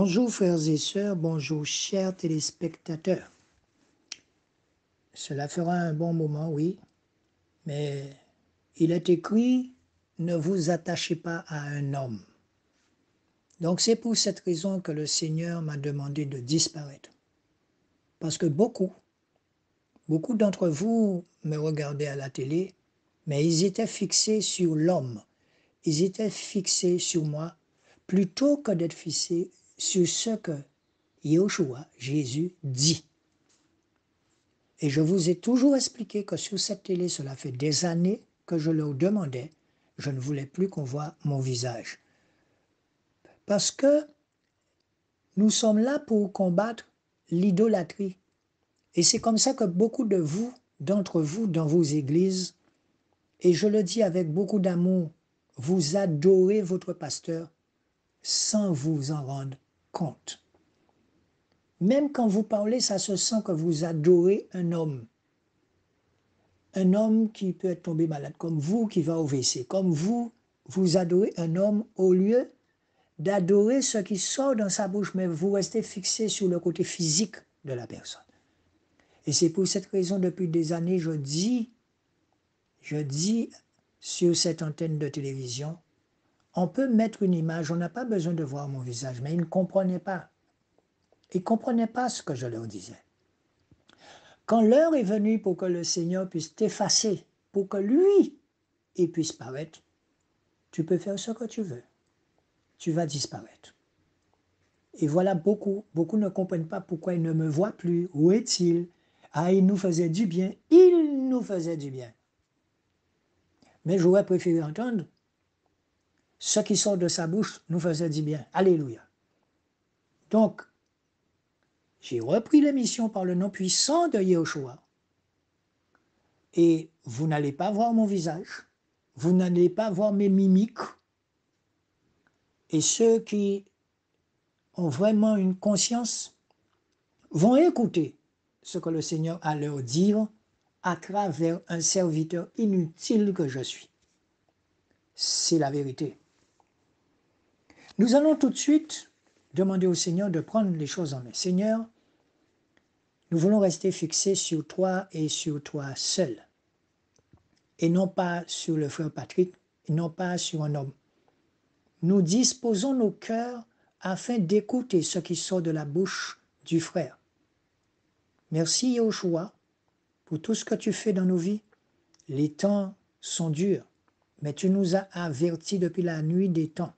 Bonjour frères et sœurs, bonjour chers téléspectateurs. Cela fera un bon moment, oui, mais il est écrit, ne vous attachez pas à un homme. Donc c'est pour cette raison que le Seigneur m'a demandé de disparaître. Parce que beaucoup d'entre vous me regardaient à la télé, mais ils étaient fixés sur l'homme. Ils étaient fixés sur moi, plutôt que d'être fixés sur ce que Yahushua, Jésus, dit. Et je vous ai toujours expliqué que sur cette télé, cela fait des années que je leur demandais, je ne voulais plus qu'on voie mon visage. Parce que nous sommes là pour combattre l'idolâtrie. Et c'est comme ça que beaucoup d'entre vous, dans vos églises, et je le dis avec beaucoup d'amour, vous adorez votre pasteur sans vous en rendre compte. Même quand vous parlez, ça se sent que vous adorez un homme. Un homme qui peut être tombé malade, comme vous qui va au WC, comme vous adorez un homme au lieu d'adorer ce qui sort dans sa bouche, mais vous restez fixé sur le côté physique de la personne. Et c'est pour cette raison, depuis des années, je dis sur cette antenne de télévision, on peut mettre une image, on n'a pas besoin de voir mon visage, mais ils ne comprenaient pas. Ils ne comprenaient pas ce que je leur disais. Quand l'heure est venue pour que le Seigneur puisse t'effacer, pour que lui, il puisse paraître, tu peux faire ce que tu veux. Tu vas disparaître. Et voilà, beaucoup ne comprennent pas pourquoi ils ne me voient plus. Où est-il? Ah, il nous faisait du bien. Il nous faisait du bien. Mais j'aurais préféré entendre ce qui sort de sa bouche nous faisait du bien. Alléluia. Donc, j'ai repris l'émission par le nom puissant de Yahushua. Et vous n'allez pas voir mon visage. Vous n'allez pas voir mes mimiques. Et ceux qui ont vraiment une conscience vont écouter ce que le Seigneur a à leur dire à travers un serviteur inutile que je suis. C'est la vérité. Nous allons tout de suite demander au Seigneur de prendre les choses en main. Seigneur, nous voulons rester fixés sur toi et sur toi seul, et non pas sur le frère Patrick, et non pas sur un homme. Nous disposons nos cœurs afin d'écouter ce qui sort de la bouche du frère. Merci Yahushua pour tout ce que tu fais dans nos vies. Les temps sont durs, mais tu nous as avertis depuis la nuit des temps.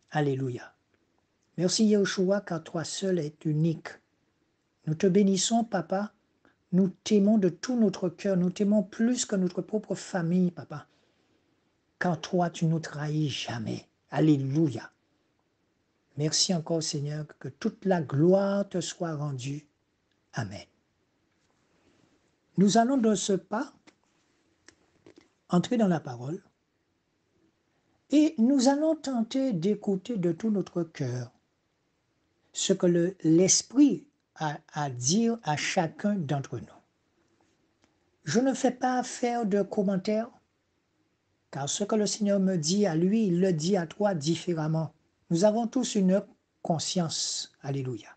Alléluia. Merci Yahushua, car toi seul es unique. Nous te bénissons, Papa. Nous t'aimons de tout notre cœur. Nous t'aimons plus que notre propre famille, Papa. Car toi, tu nous trahis jamais. Alléluia. Merci encore, Seigneur, que toute la gloire te soit rendue. Amen. Nous allons de ce pas entrer dans la parole et nous allons tenter d'écouter de tout notre cœur ce que l'Esprit a à dire à chacun d'entre nous. Je ne fais pas faire de commentaires, car ce que le Seigneur me dit à lui, il le dit à toi différemment. Nous avons tous une conscience. Alléluia.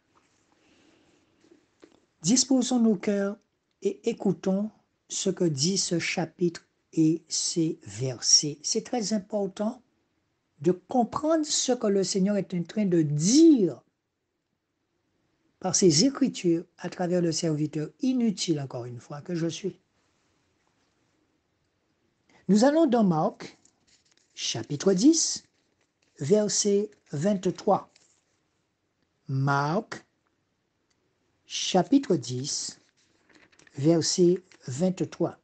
Disposons nos cœurs et écoutons ce que dit ce chapitre et ces versets. C'est très important de comprendre ce que le Seigneur est en train de dire par ses écritures à travers le serviteur inutile, encore une fois, que je suis. Nous allons dans Marc, chapitre 10, verset 23. Marc, chapitre 10, verset 23.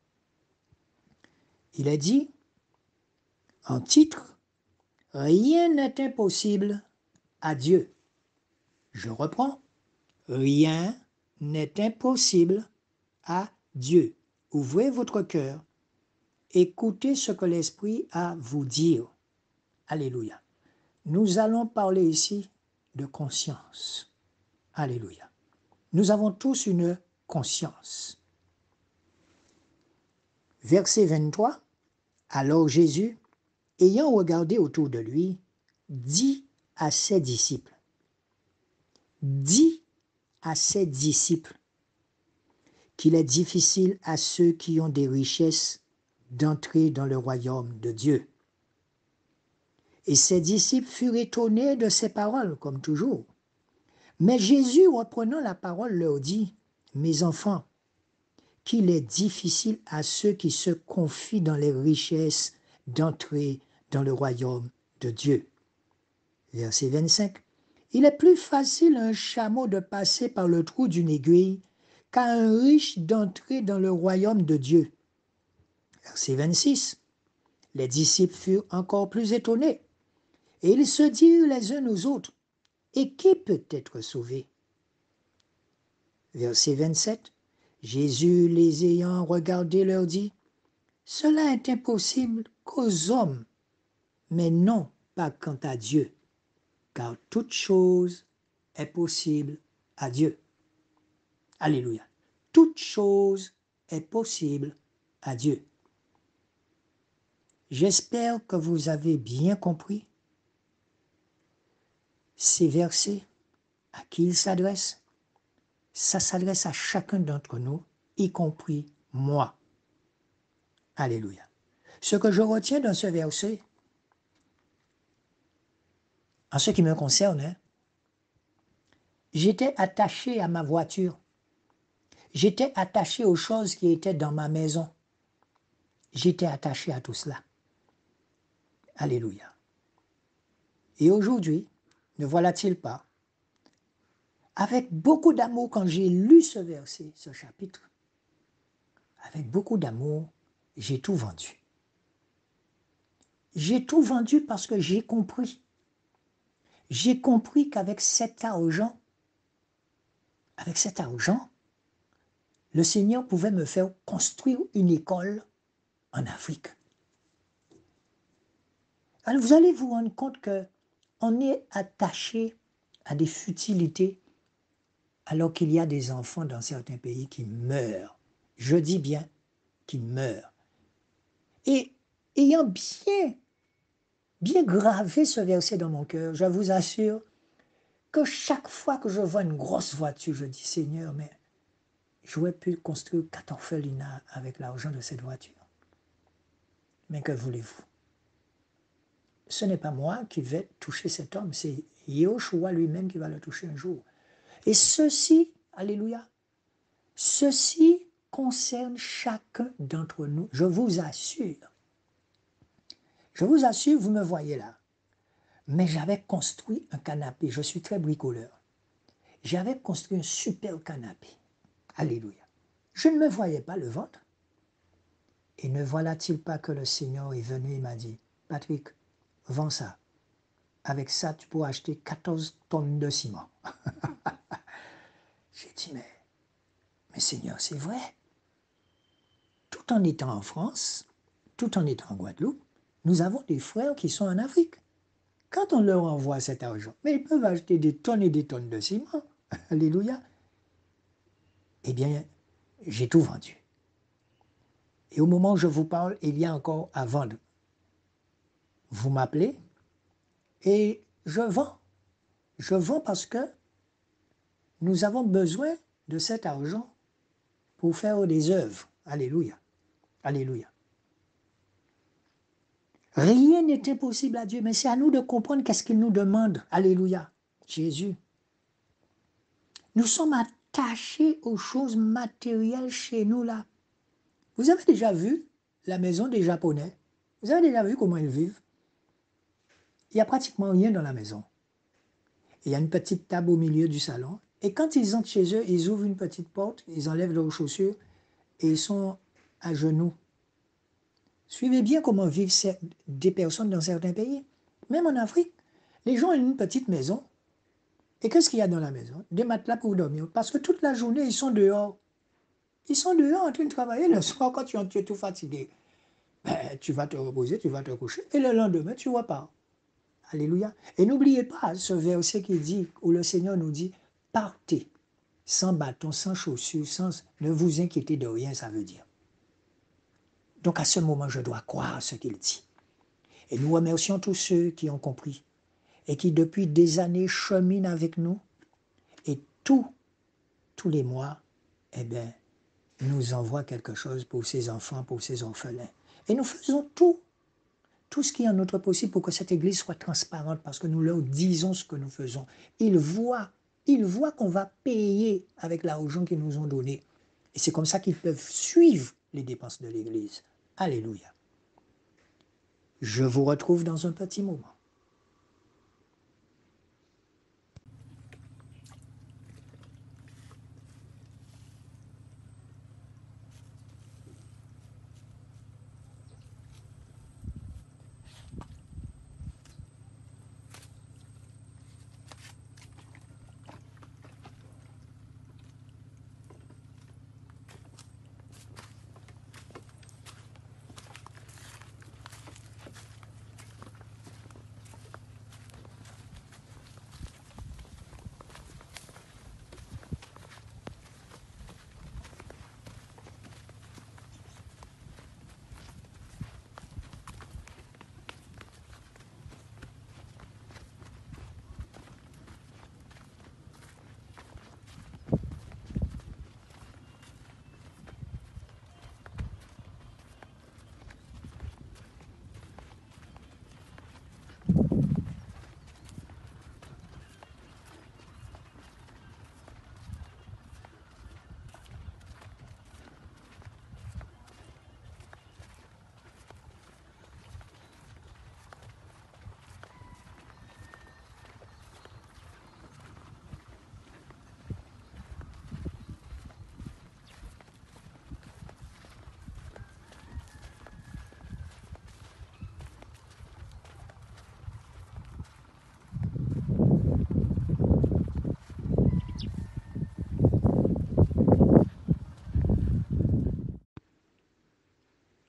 Il a dit, en titre, « Rien n'est impossible à Dieu ». Je reprends, « Rien n'est impossible à Dieu ». Ouvrez votre cœur, écoutez ce que l'Esprit a à vous dire. Alléluia. Nous allons parler ici de conscience. Alléluia. Nous avons tous une conscience. Verset 23. Alors Jésus, ayant regardé autour de lui, dit à ses disciples, dit à ses disciples qu'il est difficile à ceux qui ont des richesses d'entrer dans le royaume de Dieu. Et ses disciples furent étonnés de ces paroles, comme toujours. Mais Jésus, reprenant la parole, leur dit, « Mes enfants, qu'il est difficile à ceux qui se confient dans les richesses d'entrer dans le royaume de Dieu. » Verset 25. « Il est plus facile à un chameau de passer par le trou d'une aiguille qu'à un riche d'entrer dans le royaume de Dieu. » Verset 26. Les disciples furent encore plus étonnés, et ils se dirent les uns aux autres, « Et qui peut être sauvé ?» Verset 27. Jésus, les ayant regardés, leur dit, « Cela est impossible qu'aux hommes, mais non pas quant à Dieu, car toute chose est possible à Dieu. » Alléluia. Toute chose est possible à Dieu. J'espère que vous avez bien compris ces versets, à qui ils s'adressent. Ça s'adresse à chacun d'entre nous, y compris moi. Alléluia. Ce que je retiens dans ce verset, en ce qui me concerne, j'étais attaché à ma voiture. J'étais attaché aux choses qui étaient dans ma maison. J'étais attaché à tout cela. Alléluia. Et aujourd'hui, ne voilà-t-il pas, avec beaucoup d'amour, quand j'ai lu ce verset, ce chapitre, avec beaucoup d'amour, j'ai tout vendu. J'ai tout vendu parce que j'ai compris. J'ai compris qu'avec cet argent, le Seigneur pouvait me faire construire une école en Afrique. Alors vous allez vous rendre compte qu'on est attaché à des futilités alors qu'il y a des enfants dans certains pays qui meurent. Je dis bien qui meurent. Et ayant bien gravé ce verset dans mon cœur, je vous assure que chaque fois que je vois une grosse voiture, je dis, Seigneur, mais j'aurais pu construire 4 orphelinats avec l'argent de cette voiture. Mais que voulez-vous? Ce n'est pas moi qui vais toucher cet homme, c'est Yahushua lui-même qui va le toucher un jour. Et ceci, alléluia, ceci concerne chacun d'entre nous, je vous assure. Je vous assure, vous me voyez là. Mais j'avais construit un canapé, je suis très bricoleur. J'avais construit un super canapé. Alléluia. Je ne me voyais pas le vendre. Et ne voilà-t-il pas que le Seigneur est venu et m'a dit, Patrick, vends ça. Avec ça, tu pourras acheter 14 tonnes de ciment. J'ai dit, mais Seigneur, c'est vrai. Tout en étant en France, tout en étant en Guadeloupe, nous avons des frères qui sont en Afrique. Quand on leur envoie cet argent, mais ils peuvent acheter des tonnes et des tonnes de ciment. Alléluia. Eh bien, j'ai tout vendu. Et au moment où je vous parle, il y a encore à vendre. Vous m'appelez et je vends. Je vends parce que nous avons besoin de cet argent pour faire des œuvres. Alléluia. Alléluia. Rien n'est impossible à Dieu, mais c'est à nous de comprendre qu'est-ce qu'il nous demande. Alléluia. Jésus. Nous sommes attachés aux choses matérielles chez nous là. Vous avez déjà vu la maison des Japonais? Vous avez déjà vu comment ils vivent? Il n'y a pratiquement rien dans la maison. Il y a une petite table au milieu du salon. Et quand ils entrent chez eux, ils ouvrent une petite porte, ils enlèvent leurs chaussures et ils sont à genoux. Suivez bien comment vivent des personnes dans certains pays. Même en Afrique, les gens ont une petite maison. Et qu'est-ce qu'il y a dans la maison? Des matelas pour dormir. Parce que toute la journée, ils sont dehors. Ils sont dehors en train de travailler. Le soir, quand tu es tout fatigué, ben, tu vas te reposer, tu vas te coucher. Et le lendemain, tu repars. Alléluia. Et n'oubliez pas ce verset qui dit, où le Seigneur nous dit, partez sans bâton, sans chaussures, ne vous inquiétez de rien, ça veut dire. Donc à ce moment, je dois croire ce qu'il dit. Et nous remercions tous ceux qui ont compris et qui depuis des années cheminent avec nous tous les mois, eh bien, nous envoie quelque chose pour ses enfants, pour ses orphelins. Et nous faisons tout ce qui est en notre possible pour que cette Église soit transparente, parce que nous leur disons ce que nous faisons. Ils voient qu'on va payer avec l'argent qu'ils nous ont donné. Et c'est comme ça qu'ils peuvent suivre les dépenses de l'Église. Alléluia. Je vous retrouve dans un petit moment.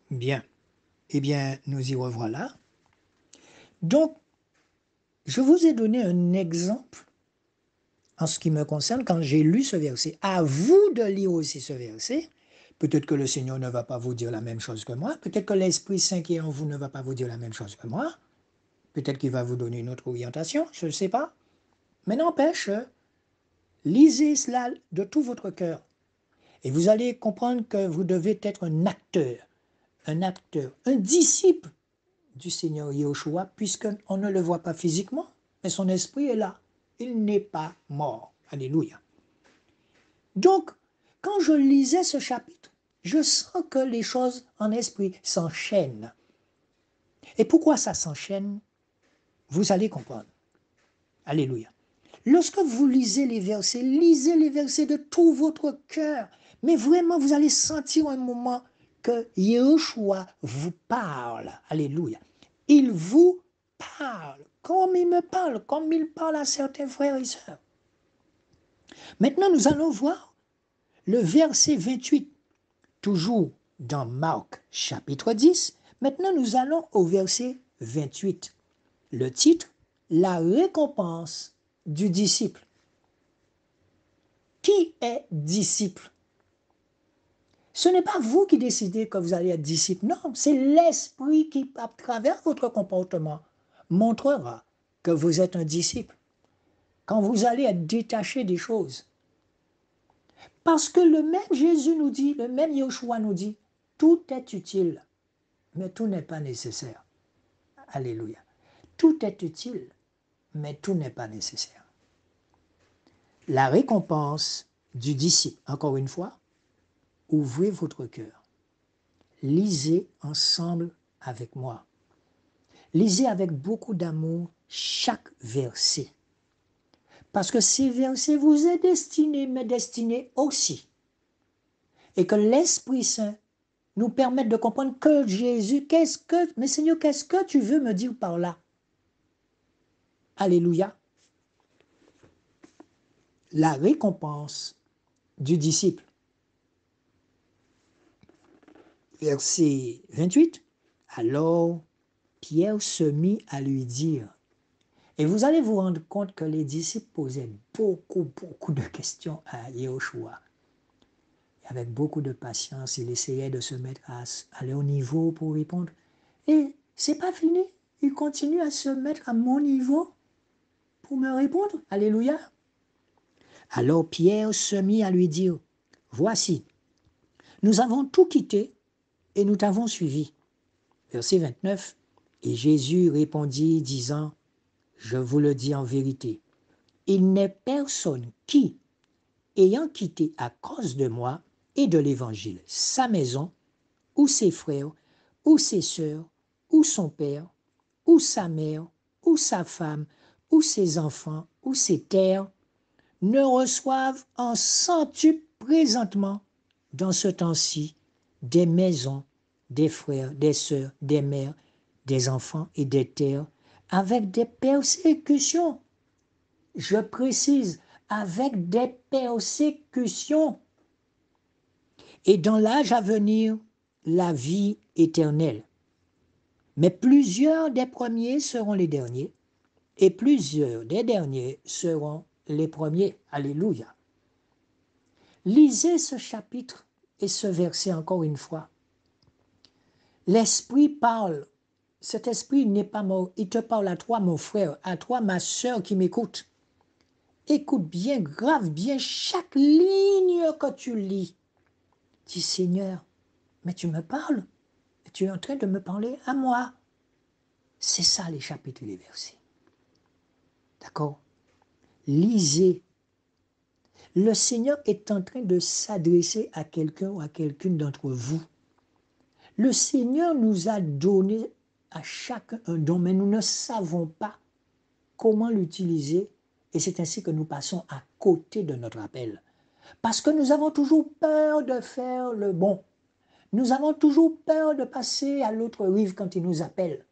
Bien. Eh bien, nous y revoilà. Donc, je vous ai donné un exemple en ce qui me concerne quand j'ai lu ce verset. À vous de lire aussi ce verset. Peut-être que le Seigneur ne va pas vous dire la même chose que moi. Peut-être que l'Esprit Saint qui est en vous ne va pas vous dire la même chose que moi. Peut-être qu'il va vous donner une autre orientation, je ne sais pas. Mais n'empêche, lisez cela de tout votre cœur. Et vous allez comprendre que vous devez être un acteur, un disciple du Seigneur Yahushua, puisqu'on ne le voit pas physiquement, mais son esprit est là. Il n'est pas mort. Alléluia. Donc, quand je lisais ce chapitre, je sens que les choses en esprit s'enchaînent. Et pourquoi ça s'enchaîne? Vous allez comprendre. Alléluia. Lorsque vous lisez les versets de tout votre cœur. Mais vraiment, vous allez sentir un moment que Yahushua vous parle. Alléluia. Il vous parle comme il me parle, comme il parle à certains frères et sœurs. Maintenant, nous allons voir le verset 28, toujours dans Marc chapitre 10. Maintenant, nous allons au verset 28. Le titre, la récompense du disciple. Qui est disciple? Ce n'est pas vous qui décidez que vous allez être disciple, non, c'est l'Esprit qui, à travers votre comportement, montrera que vous êtes un disciple. Quand vous allez être détaché des choses. Parce que le même Jésus nous dit, le même Yeshua nous dit, tout est utile, mais tout n'est pas nécessaire. Alléluia. Tout est utile, mais tout n'est pas nécessaire. La récompense du disciple, encore une fois, ouvrez votre cœur. Lisez ensemble avec moi. Lisez avec beaucoup d'amour chaque verset. Parce que ces versets vous est destinés, mais destinés aussi. Et que l'Esprit Saint nous permette de comprendre que Jésus, mais Seigneur, qu'est-ce que tu veux me dire par là? Alléluia. La récompense du disciple. Verset 28. Alors, Pierre se mit à lui dire, et vous allez vous rendre compte que les disciples posaient beaucoup de questions à Yahushua. Avec beaucoup de patience, il essayait de se mettre à leur niveau pour répondre. Et c'est pas fini. Il continue à se mettre à mon niveau pour me répondre. Alléluia. Alors Pierre se mit à lui dire, « Voici, nous avons tout quitté et nous t'avons suivi. » Verset 29, « Et Jésus répondit, disant, « Je vous le dis en vérité, il n'est personne qui, ayant quitté à cause de moi et de l'Évangile sa maison, ou ses frères, ou ses sœurs, ou son père, ou sa mère, ou sa femme, ou ses enfants, ou ses terres, ne reçoivent en centuple présentement, dans ce temps-ci, des maisons, des frères, des sœurs, des mères, des enfants et des terres, avec des persécutions. Je précise, avec des persécutions. Et dans l'âge à venir, la vie éternelle. Mais plusieurs des premiers seront les derniers, et plusieurs des derniers seront les premiers. Alléluia. Lisez ce chapitre et ce verset encore une fois. L'Esprit parle. Cet esprit n'est pas mort. Il te parle à toi, mon frère, à toi, ma sœur qui m'écoute. Écoute bien, grave bien chaque ligne que tu lis. Dis, Seigneur, mais tu me parles. Tu es en train de me parler à moi. C'est ça les chapitres et les versets. D'accord? Lisez. Le Seigneur est en train de s'adresser à quelqu'un ou à quelqu'une d'entre vous. Le Seigneur nous a donné à chacun un don, mais nous ne savons pas comment l'utiliser et c'est ainsi que nous passons à côté de notre appel. Parce que nous avons toujours peur de faire le bon. Nous avons toujours peur de passer à l'autre rive quand il nous appelle.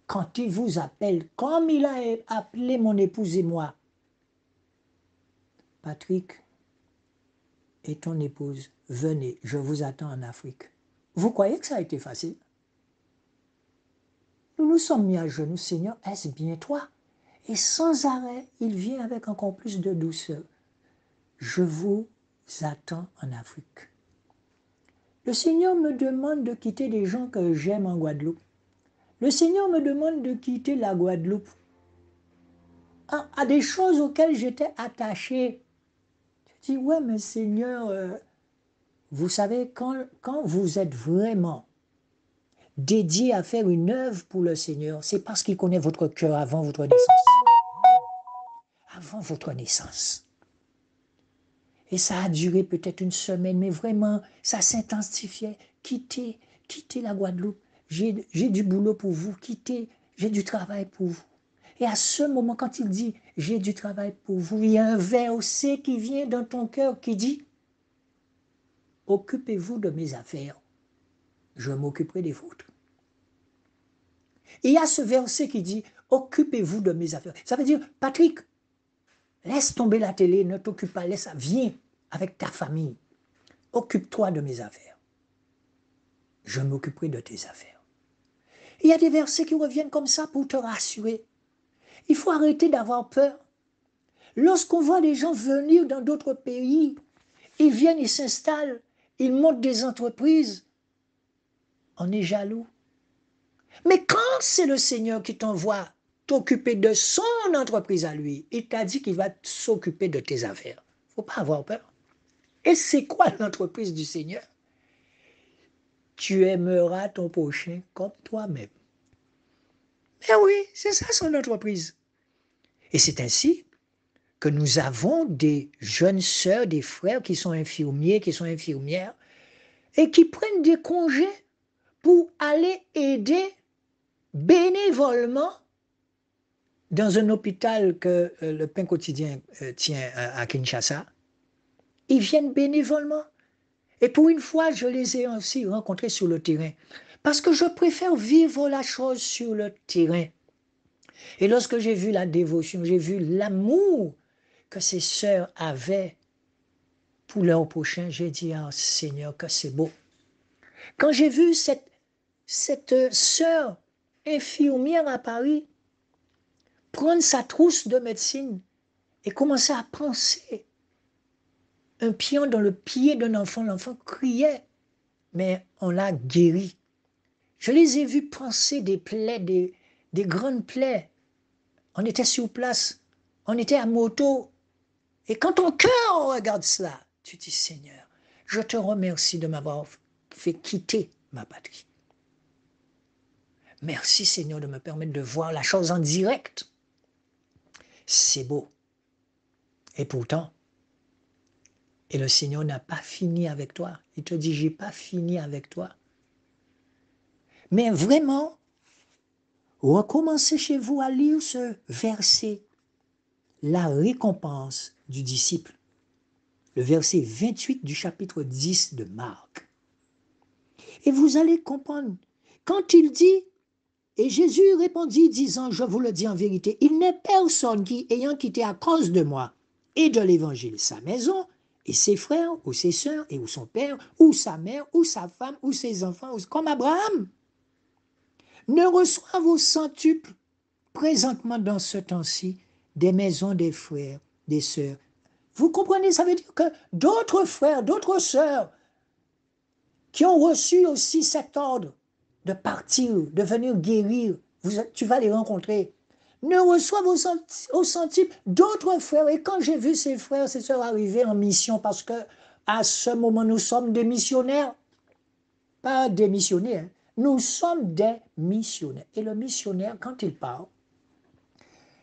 Quand il vous appelle, comme il a appelé mon épouse et moi, Patrick et ton épouse, venez, je vous attends en Afrique. Vous croyez que ça a été facile? Nous nous sommes mis à genoux, Seigneur, est-ce bien toi? Et sans arrêt, il vient avec encore plus de douceur. Je vous attends en Afrique. Le Seigneur me demande de quitter les gens que j'aime en Guadeloupe. Le Seigneur me demande de quitter la Guadeloupe à des choses auxquelles j'étais attaché. Je dis, ouais, mais Seigneur, vous savez, quand vous êtes vraiment dédié à faire une œuvre pour le Seigneur, c'est parce qu'il connaît votre cœur avant votre naissance. Avant votre naissance. Et ça a duré peut-être une semaine, mais vraiment, ça s'intensifiait. Quittez la Guadeloupe. J'ai du boulot pour vous. Quittez, j'ai du travail pour vous. Et à ce moment, quand il dit « j'ai du travail pour vous », il y a un verset qui vient dans ton cœur qui dit « occupez-vous de mes affaires, je m'occuperai des vôtres ». Et il y a ce verset qui dit « occupez-vous de mes affaires ». Ça veut dire « Patrick, laisse tomber la télé, ne t'occupe pas, laisse ça, viens avec ta famille. Occupe-toi de mes affaires. Je m'occuperai de tes affaires. » Il y a des versets qui reviennent comme ça pour te rassurer. Il faut arrêter d'avoir peur. Lorsqu'on voit des gens venir dans d'autres pays, ils viennent, ils s'installent, ils montent des entreprises, on est jaloux. Mais quand c'est le Seigneur qui t'envoie t'occuper de son entreprise à lui, il t'a dit qu'il va s'occuper de tes affaires. Il ne faut pas avoir peur. Et c'est quoi l'entreprise du Seigneur? Tu aimeras ton prochain comme toi-même. Eh oui, c'est ça son entreprise. Et c'est ainsi que nous avons des jeunes sœurs, des frères qui sont infirmiers, qui sont infirmières, et qui prennent des congés pour aller aider bénévolement dans un hôpital que le Pain Quotidien tient à Kinshasa. Ils viennent bénévolement. Et pour une fois, je les ai aussi rencontrés sur le terrain. Parce que je préfère vivre la chose sur le terrain. Et lorsque j'ai vu la dévotion, j'ai vu l'amour que ces sœurs avaient pour leur prochain, j'ai dit, ah Seigneur, que c'est beau. Quand j'ai vu cette sœur infirmière à Paris prendre sa trousse de médecine et commencer à penser un pion dans le pied d'un enfant, l'enfant criait, mais on l'a guéri. Je les ai vus penser des plaies, des grandes plaies. On était sur place, on était à moto, Et quand ton cœur regarde cela, tu dis, Seigneur, je te remercie de m'avoir fait quitter ma patrie. Merci Seigneur de me permettre de voir la chose en direct. C'est beau. Et pourtant, et le Seigneur n'a pas fini avec toi. Il te dit, j'ai pas fini avec toi. Mais vraiment, recommencez chez vous à lire ce verset, la récompense du disciple. Le verset 28 du chapitre 10 de Marc. Et vous allez comprendre, quand il dit, et Jésus répondit disant, je vous le dis en vérité, il n'est personne qui, ayant quitté à cause de moi et de l'évangile sa maison, et ses frères, ou ses sœurs, et ou son père, ou sa mère, ou sa femme, ou ses enfants, comme Abraham, ne reçoivent au centuple, présentement dans ce temps-ci, des maisons des frères, des sœurs. Vous comprenez, ça veut dire que d'autres frères, d'autres sœurs, qui ont reçu aussi cet ordre de partir, de venir guérir, tu vas les rencontrer, ne reçoivent au centuple d'autres frères. Et quand j'ai vu ces frères, ces sœurs arriver en mission, parce que à ce moment, nous sommes des missionnaires, pas des missionnaires, nous sommes des missionnaires. Et le missionnaire, quand il part,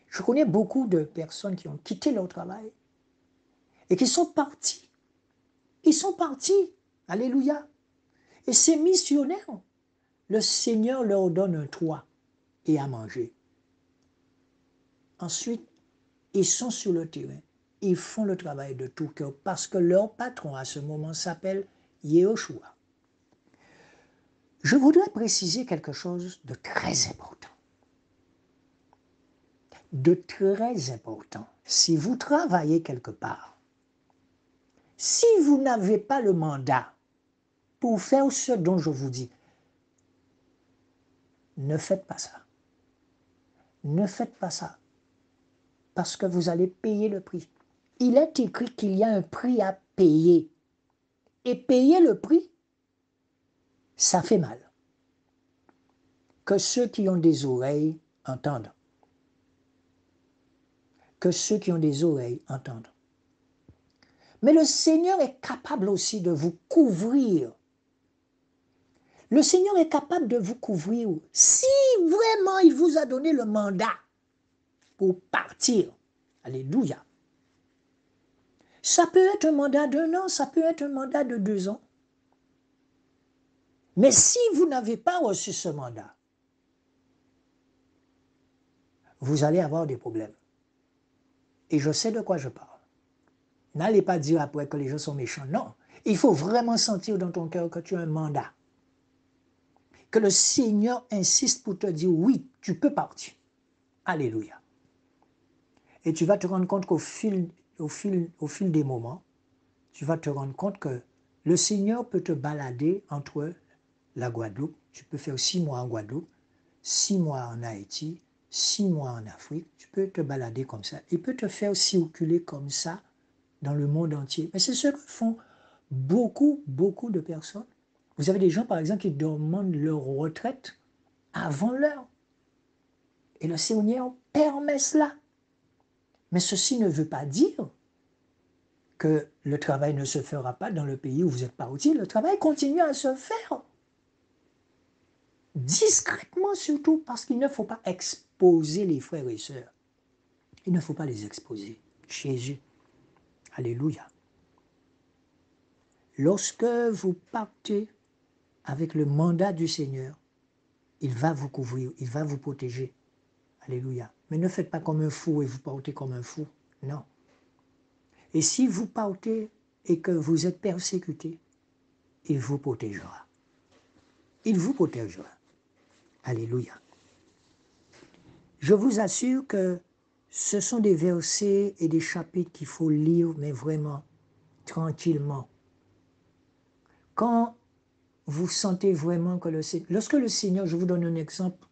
je connais beaucoup de personnes qui ont quitté leur travail et qui sont partis. Ils sont partis. Alléluia. Et ces missionnaires, le Seigneur leur donne un toit et à manger. Ensuite, ils sont sur le terrain. Ils font le travail de tout cœur parce que leur patron à ce moment s'appelle Yehoshua. Je voudrais préciser quelque chose de très important. De très important. Si vous travaillez quelque part, si vous n'avez pas le mandat pour faire ce dont je vous dis, ne faites pas ça. Ne faites pas ça. Parce que vous allez payer le prix. Il est écrit qu'il y a un prix à payer. Et payer le prix, ça fait mal. Que ceux qui ont des oreilles entendent. Que ceux qui ont des oreilles entendent. Mais le Seigneur est capable aussi de vous couvrir. Le Seigneur est capable de vous couvrir si vraiment il vous a donné le mandat pour partir. Alléluia. Ça peut être un mandat d'1 an, ça peut être un mandat de 2 ans. Mais si vous n'avez pas reçu ce mandat, vous allez avoir des problèmes. Et je sais de quoi je parle. N'allez pas dire après que les gens sont méchants. Non, il faut vraiment sentir dans ton cœur que tu as un mandat. Que le Seigneur insiste pour te dire, oui, tu peux partir. Alléluia. Et tu vas te rendre compte qu'au fil des moments, tu vas te rendre compte que le Seigneur peut te balader entre la Guadeloupe. Tu peux faire 6 mois en Guadeloupe, 6 mois en Haïti, 6 mois en Afrique. Tu peux te balader comme ça. Il peut te faire circuler comme ça dans le monde entier. Mais c'est ce que font beaucoup de personnes. Vous avez des gens, par exemple, qui demandent leur retraite avant l'heure. Et le Seigneur permet cela. Mais ceci ne veut pas dire que le travail ne se fera pas dans le pays où vous n'êtes pas utile. Le travail continue à se faire. Discrètement surtout, parce qu'il ne faut pas exposer les frères et sœurs. Il ne faut pas les exposer. Jésus. Alléluia. Lorsque vous partez avec le mandat du Seigneur, il va vous couvrir, il va vous protéger. Alléluia. Mais ne faites pas comme un fou et vous partez comme un fou. Non. Et si vous partez et que vous êtes persécuté, il vous protégera. Il vous protégera. Alléluia. Je vous assure que ce sont des versets et des chapitres qu'il faut lire, mais vraiment tranquillement. Quand vous sentez vraiment que le Seigneur... Lorsque le Seigneur, je vous donne un exemple,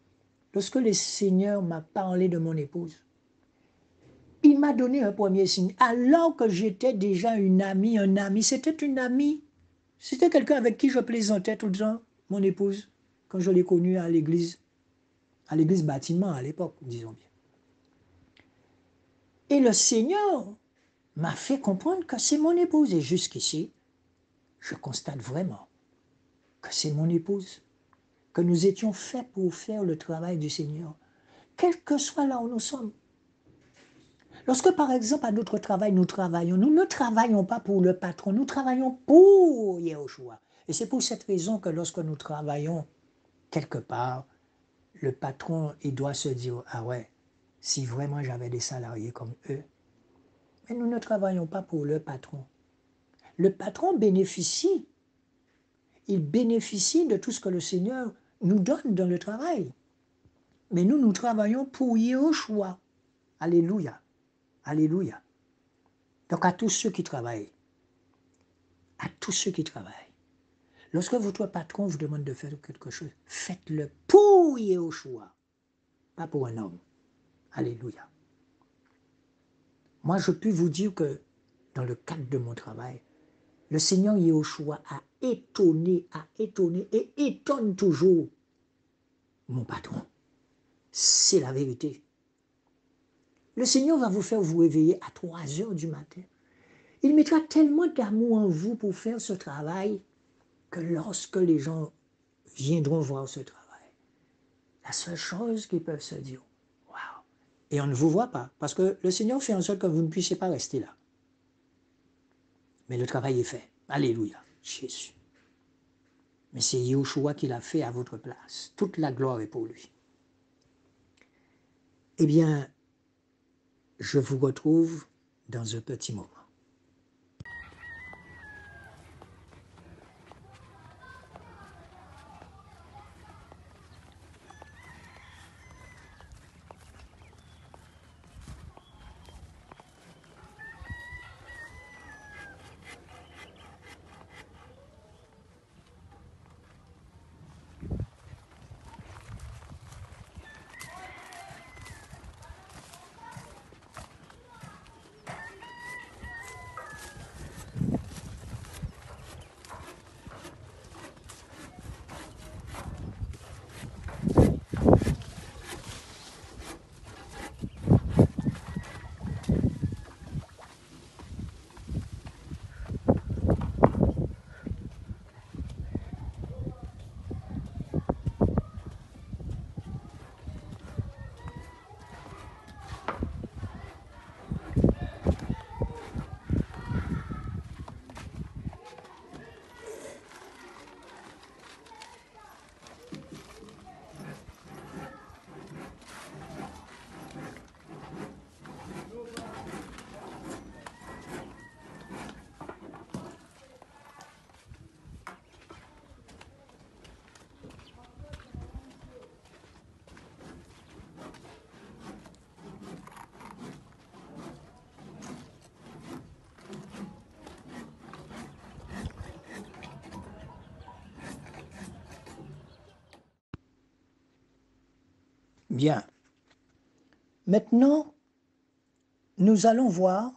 lorsque le Seigneur m'a parlé de mon épouse, il m'a donné un premier signe. Alors que j'étais déjà une amie, un ami, c'était une amie. C'était quelqu'un avec qui je plaisantais tout le temps, mon épouse, quand je l'ai connue à l'église bâtiment à l'époque, disons bien. Et le Seigneur m'a fait comprendre que c'est mon épouse. Et jusqu'ici, je constate vraiment que c'est mon épouse, que nous étions faits pour faire le travail du Seigneur, quel que soit là où nous sommes. Lorsque, par exemple, à notre travail, nous ne travaillons pas pour le patron, nous travaillons pour Yahushua. Et c'est pour cette raison que lorsque nous travaillons quelque part, le patron, il doit se dire, ah ouais, si vraiment j'avais des salariés comme eux. Mais nous ne travaillons pas pour le patron. Le patron bénéficie. Il bénéficie de tout ce que le Seigneur nous donne dans le travail. Mais nous travaillons pour Yahushua. Alléluia. Alléluia. Donc à tous ceux qui travaillent, lorsque votre patron vous demande de faire quelque chose, faites-le pour Yahushua, pas pour un homme. Alléluia. Moi, je puis vous dire que dans le cadre de mon travail, le Seigneur Yahushua a étonné et étonne toujours mon patron. C'est la vérité. Le Seigneur va vous faire vous réveiller à 3 heures du matin. Il mettra tellement d'amour en vous pour faire ce travail que lorsque les gens viendront voir ce travail, la seule chose qu'ils peuvent se dire, waouh! Et on ne vous voit pas, parce que le Seigneur fait en sorte que vous ne puissiez pas rester là. Mais le travail est fait. Alléluia, Jésus. Mais c'est Yahushua qui l'a fait à votre place. Toute la gloire est pour lui. Eh bien, je vous retrouve dans un petit moment. Bien. Maintenant, nous allons voir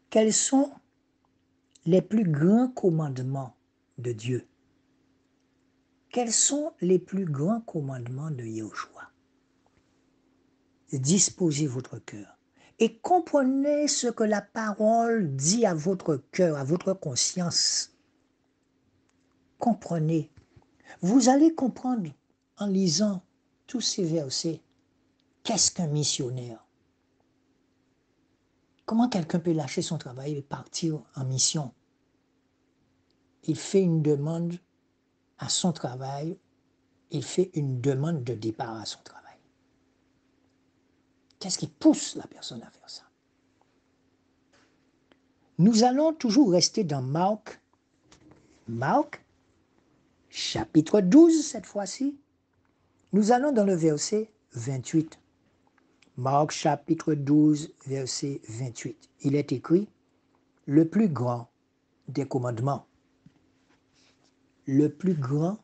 quels sont les plus grands commandements de Dieu. Quels sont les plus grands commandements de Yahushua? Disposez votre cœur et comprenez ce que la parole dit à votre cœur, à votre conscience. Comprenez. Vous allez comprendre en lisant tous ces versets. Qu'est-ce qu'un missionnaire? Comment quelqu'un peut lâcher son travail et partir en mission? Il fait une demande à son travail, il fait une demande de départ à son travail. Qu'est-ce qui pousse la personne à faire ça? Nous allons toujours rester dans Marc, chapitre 12 cette fois-ci. Nous allons dans le verset 28. Marc chapitre 12, verset 28. Il est écrit, le plus grand des commandements. Le plus grand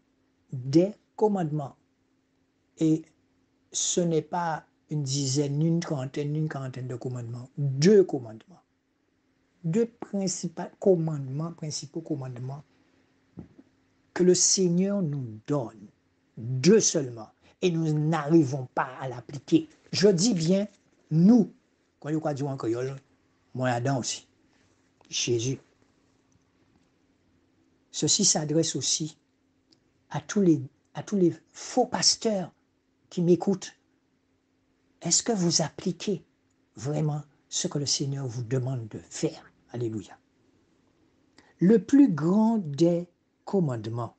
des commandements. Et ce n'est pas une dizaine, une quarantaine de commandements. 2 commandements. 2 principaux commandements que le Seigneur nous donne. 2 seulement. Et nous n'arrivons pas à l'appliquer. Je dis bien nous. Quand il dit en créole, moi Adam aussi. Jésus. Ceci s'adresse aussi à tous les faux pasteurs qui m'écoutent. Est-ce que vous appliquez vraiment ce que le Seigneur vous demande de faire? Alléluia. Le plus grand des commandements.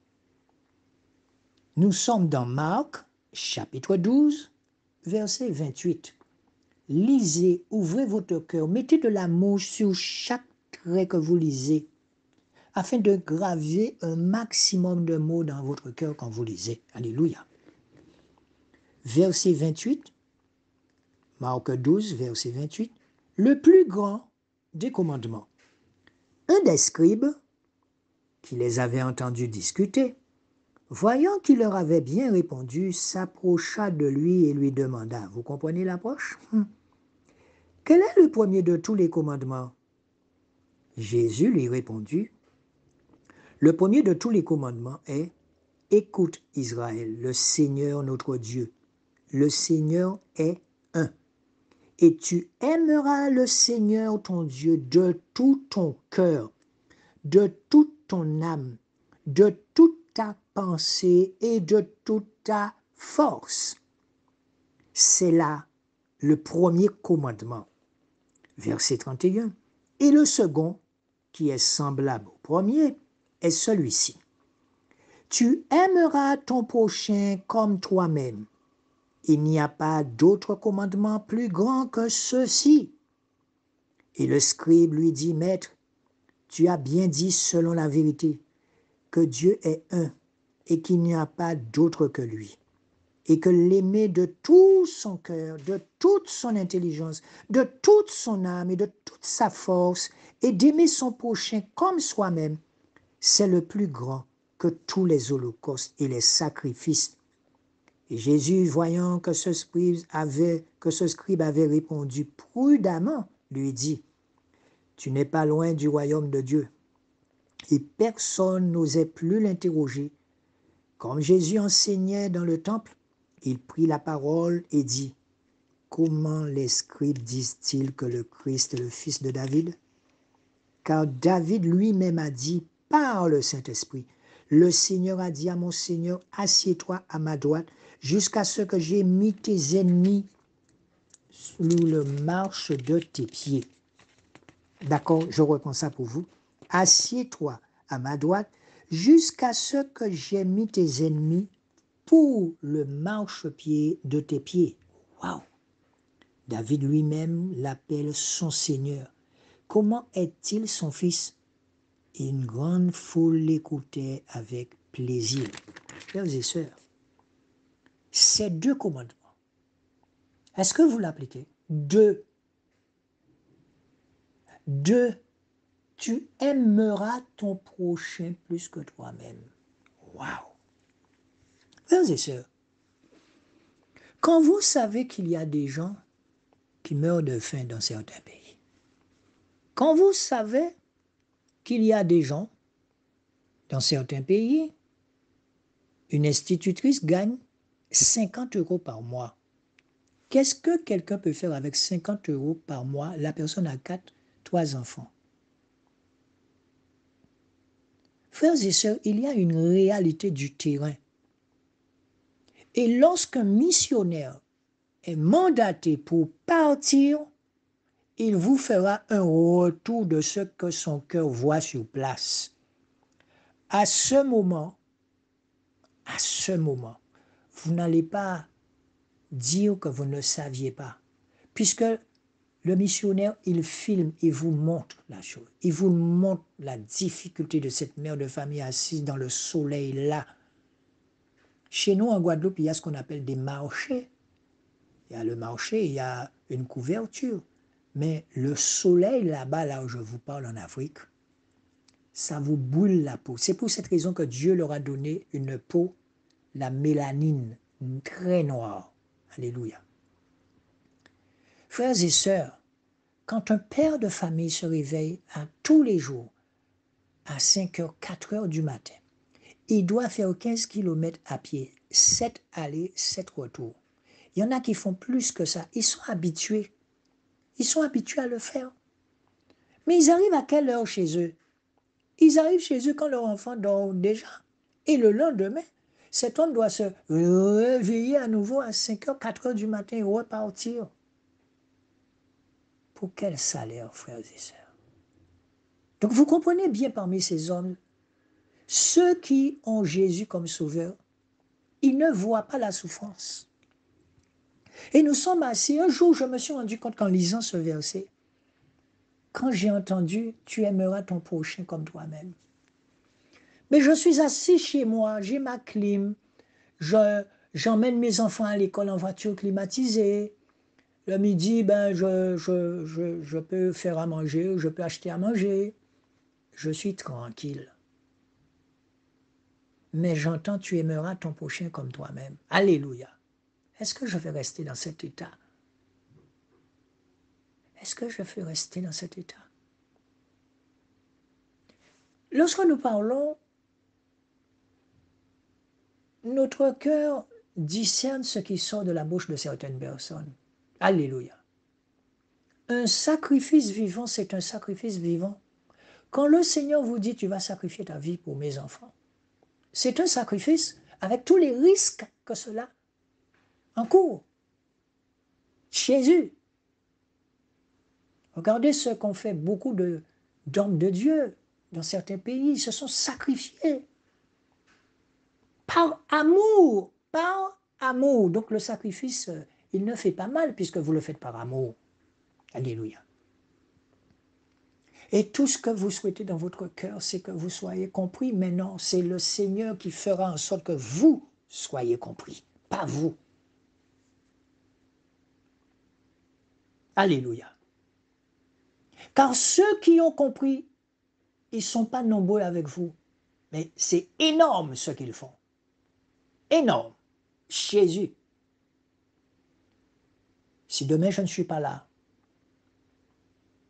Nous sommes dans Marc, chapitre 12, verset 28. Lisez, ouvrez votre cœur, mettez de l'amour sur chaque trait que vous lisez, afin de graver un maximum de mots dans votre cœur quand vous lisez. Alléluia. Verset 28, Marc 12, verset 28. Le plus grand des commandements. Un des scribes, qui les avait entendus discuter, voyant qu'il leur avait bien répondu, s'approcha de lui et lui demanda, vous comprenez l'approche? Quel est le premier de tous les commandements? Jésus lui répondit, le premier de tous les commandements est, écoute Israël, le Seigneur notre Dieu, le Seigneur est un. Et tu aimeras le Seigneur ton Dieu de tout ton cœur, de toute ton âme, de toute ta pensée et de toute ta force. C'est là le premier commandement. Verset 31. Et le second, qui est semblable au premier, est celui-ci. Tu aimeras ton prochain comme toi-même. Il n'y a pas d'autre commandement plus grand que ceci. Et le scribe lui dit, Maître, tu as bien dit selon la vérité que Dieu est un et qu'il n'y a pas d'autre que lui, et que l'aimer de tout son cœur, de toute son intelligence, de toute son âme et de toute sa force, et d'aimer son prochain comme soi-même, c'est le plus grand que tous les holocaustes et les sacrifices. Et Jésus, voyant que ce scribe avait répondu prudemment, lui dit, tu n'es pas loin du royaume de Dieu. Et personne n'osait plus l'interroger. Comme Jésus enseignait dans le temple, il prit la parole et dit, comment les scribes disent-ils que le Christ est le fils de David? Car David lui-même a dit par le Saint-Esprit, le Seigneur a dit à mon Seigneur, assieds-toi à ma droite jusqu'à ce que j'ai mis tes ennemis sous le marche de tes pieds. D'accord, je reprends ça pour vous. Assieds-toi à ma droite jusqu'à ce que j'ai mis tes ennemis pour le marchepied de tes pieds. Waouh! David lui-même l'appelle son Seigneur. Comment est-il son fils? Et une grande foule l'écoutait avec plaisir. Frères et sœurs, ces deux commandements, est-ce que vous l'appliquez? Deux, tu aimeras ton prochain plus que toi-même. Waouh! Frères et sœurs, quand vous savez qu'il y a des gens qui meurent de faim dans certains pays, quand vous savez qu'il y a des gens dans certains pays, une institutrice gagne 50 € par mois. Qu'est-ce que quelqu'un peut faire avec 50 € par mois? La personne a 3 enfants. Frères et sœurs, il y a une réalité du terrain. Et lorsqu'un missionnaire est mandaté pour partir, il vous fera un retour de ce que son cœur voit sur place. À ce moment, vous n'allez pas dire que vous ne saviez pas, puisque le missionnaire, il filme, il vous montre la chose. Il vous montre la difficulté de cette mère de famille assise dans le soleil là. Chez nous, en Guadeloupe, il y a ce qu'on appelle des marchés. Il y a le marché, il y a une couverture. Mais le soleil là-bas, là où je vous parle en Afrique, ça vous brûle la peau. C'est pour cette raison que Dieu leur a donné une peau, la mélanine, très noire. Alléluia. Frères et sœurs, quand un père de famille se réveille tous les jours à 5 heures, 4 heures du matin, il doit faire 15 km à pied, 7 allées, 7 retours. Il y en a qui font plus que ça. Ils sont habitués. Ils sont habitués à le faire. Mais ils arrivent à quelle heure chez eux? Ils arrivent chez eux quand leur enfant dort déjà. Et le lendemain, cet homme doit se réveiller à nouveau à 5 heures, 4 heures du matin et repartir. Pour quel salaire, frères et sœurs? Donc vous comprenez bien parmi ces hommes, ceux qui ont Jésus comme sauveur, ils ne voient pas la souffrance. Et nous sommes assis. Un jour, je me suis rendu compte qu'en lisant ce verset, quand j'ai entendu « Tu aimeras ton prochain comme toi-même », mais je suis assis chez moi, j'ai ma clim, j'emmène mes enfants à l'école en voiture climatisée. Le midi, ben, je peux faire à manger, je peux acheter à manger. Je suis tranquille. Mais j'entends « Tu aimeras ton prochain comme toi-même ». Alléluia. Est-ce que je vais rester dans cet état? Est-ce que je vais rester dans cet état? Lorsque nous parlons, notre cœur discerne ce qui sort de la bouche de certaines personnes. Alléluia. Un sacrifice vivant, c'est un sacrifice vivant. Quand le Seigneur vous dit « Tu vas sacrifier ta vie pour mes enfants », c'est un sacrifice avec tous les risques que cela encourt. Jésus. Regardez ce qu'ont fait beaucoup d'hommes de Dieu dans certains pays. Ils se sont sacrifiés par amour. Par amour. Donc le sacrifice, il ne fait pas mal puisque vous le faites par amour. Alléluia. Et tout ce que vous souhaitez dans votre cœur, c'est que vous soyez compris. Mais non, c'est le Seigneur qui fera en sorte que vous soyez compris, pas vous. Alléluia. Car ceux qui ont compris, ils ne sont pas nombreux avec vous. Mais c'est énorme ce qu'ils font. Énorme. Jésus. Si demain je ne suis pas là,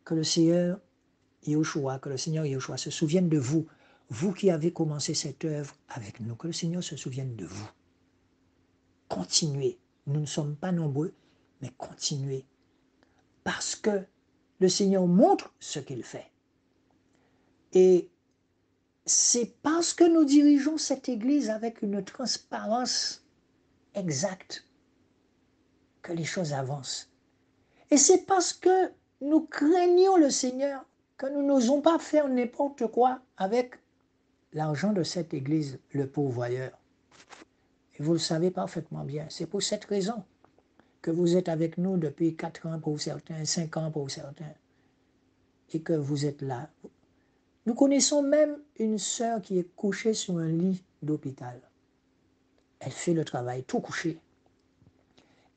que le Seigneur Yahushua, que le Seigneur Yahushua se souvienne de vous, vous qui avez commencé cette œuvre avec nous, que le Seigneur se souvienne de vous. Continuez. Nous ne sommes pas nombreux, mais continuez. Parce que le Seigneur montre ce qu'il fait. Et c'est parce que nous dirigeons cette Église avec une transparence exacte que les choses avancent. Et c'est parce que nous craignons le Seigneur que nous n'osons pas faire n'importe quoi avec l'argent de cette Église, le pourvoyeur. Et vous le savez parfaitement bien. C'est pour cette raison que vous êtes avec nous depuis 4 ans pour certains, 5 ans pour certains, et que vous êtes là. Nous connaissons même une sœur qui est couchée sur un lit d'hôpital. Elle fait le travail tout couché.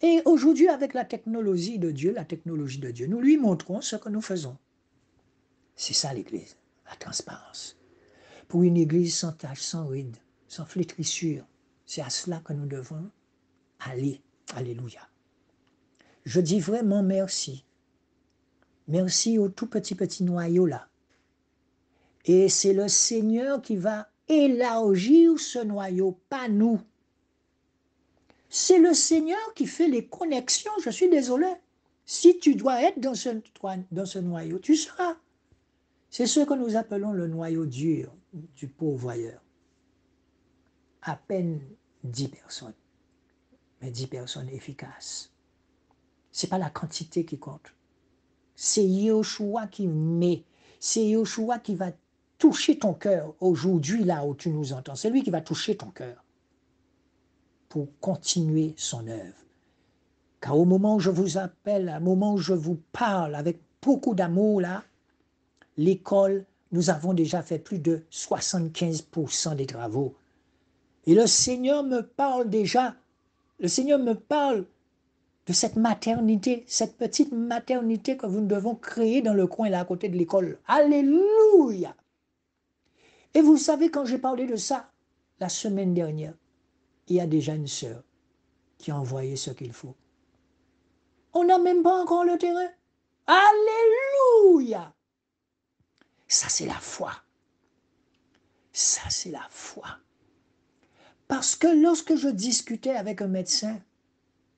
Et aujourd'hui, avec la technologie de Dieu, nous lui montrons ce que nous faisons. C'est ça l'Église, la transparence. Pour une Église sans tache, sans ride, sans flétrissure, c'est à cela que nous devons aller. Alléluia. Je dis vraiment merci. Merci au tout petit noyau là. Et c'est le Seigneur qui va élargir ce noyau, pas nous. C'est le Seigneur qui fait les connexions, je suis désolé. Si tu dois être dans ce noyau, tu seras. C'est ce que nous appelons le noyau dur du pourvoyeur. À peine 10 personnes, mais 10 personnes efficaces. Ce n'est pas la quantité qui compte. C'est Yahushua qui met, c'est Yahushua qui va toucher ton cœur aujourd'hui, là où tu nous entends. C'est lui qui va toucher ton cœur pour continuer son œuvre. Car au moment où je vous appelle, au moment où je vous parle avec beaucoup d'amour, là, l'école, nous avons déjà fait plus de 75% des travaux. Et le Seigneur me parle déjà, le Seigneur me parle de cette maternité, cette petite maternité que nous devons créer dans le coin là à côté de l'école. Alléluia! Et vous savez, quand j'ai parlé de ça, la semaine dernière, il y a déjà une sœur qui a envoyé ce qu'il faut. On n'a même pas encore le terrain. Alléluia! Ça, c'est la foi. Ça, c'est la foi. Parce que lorsque je discutais avec un médecin,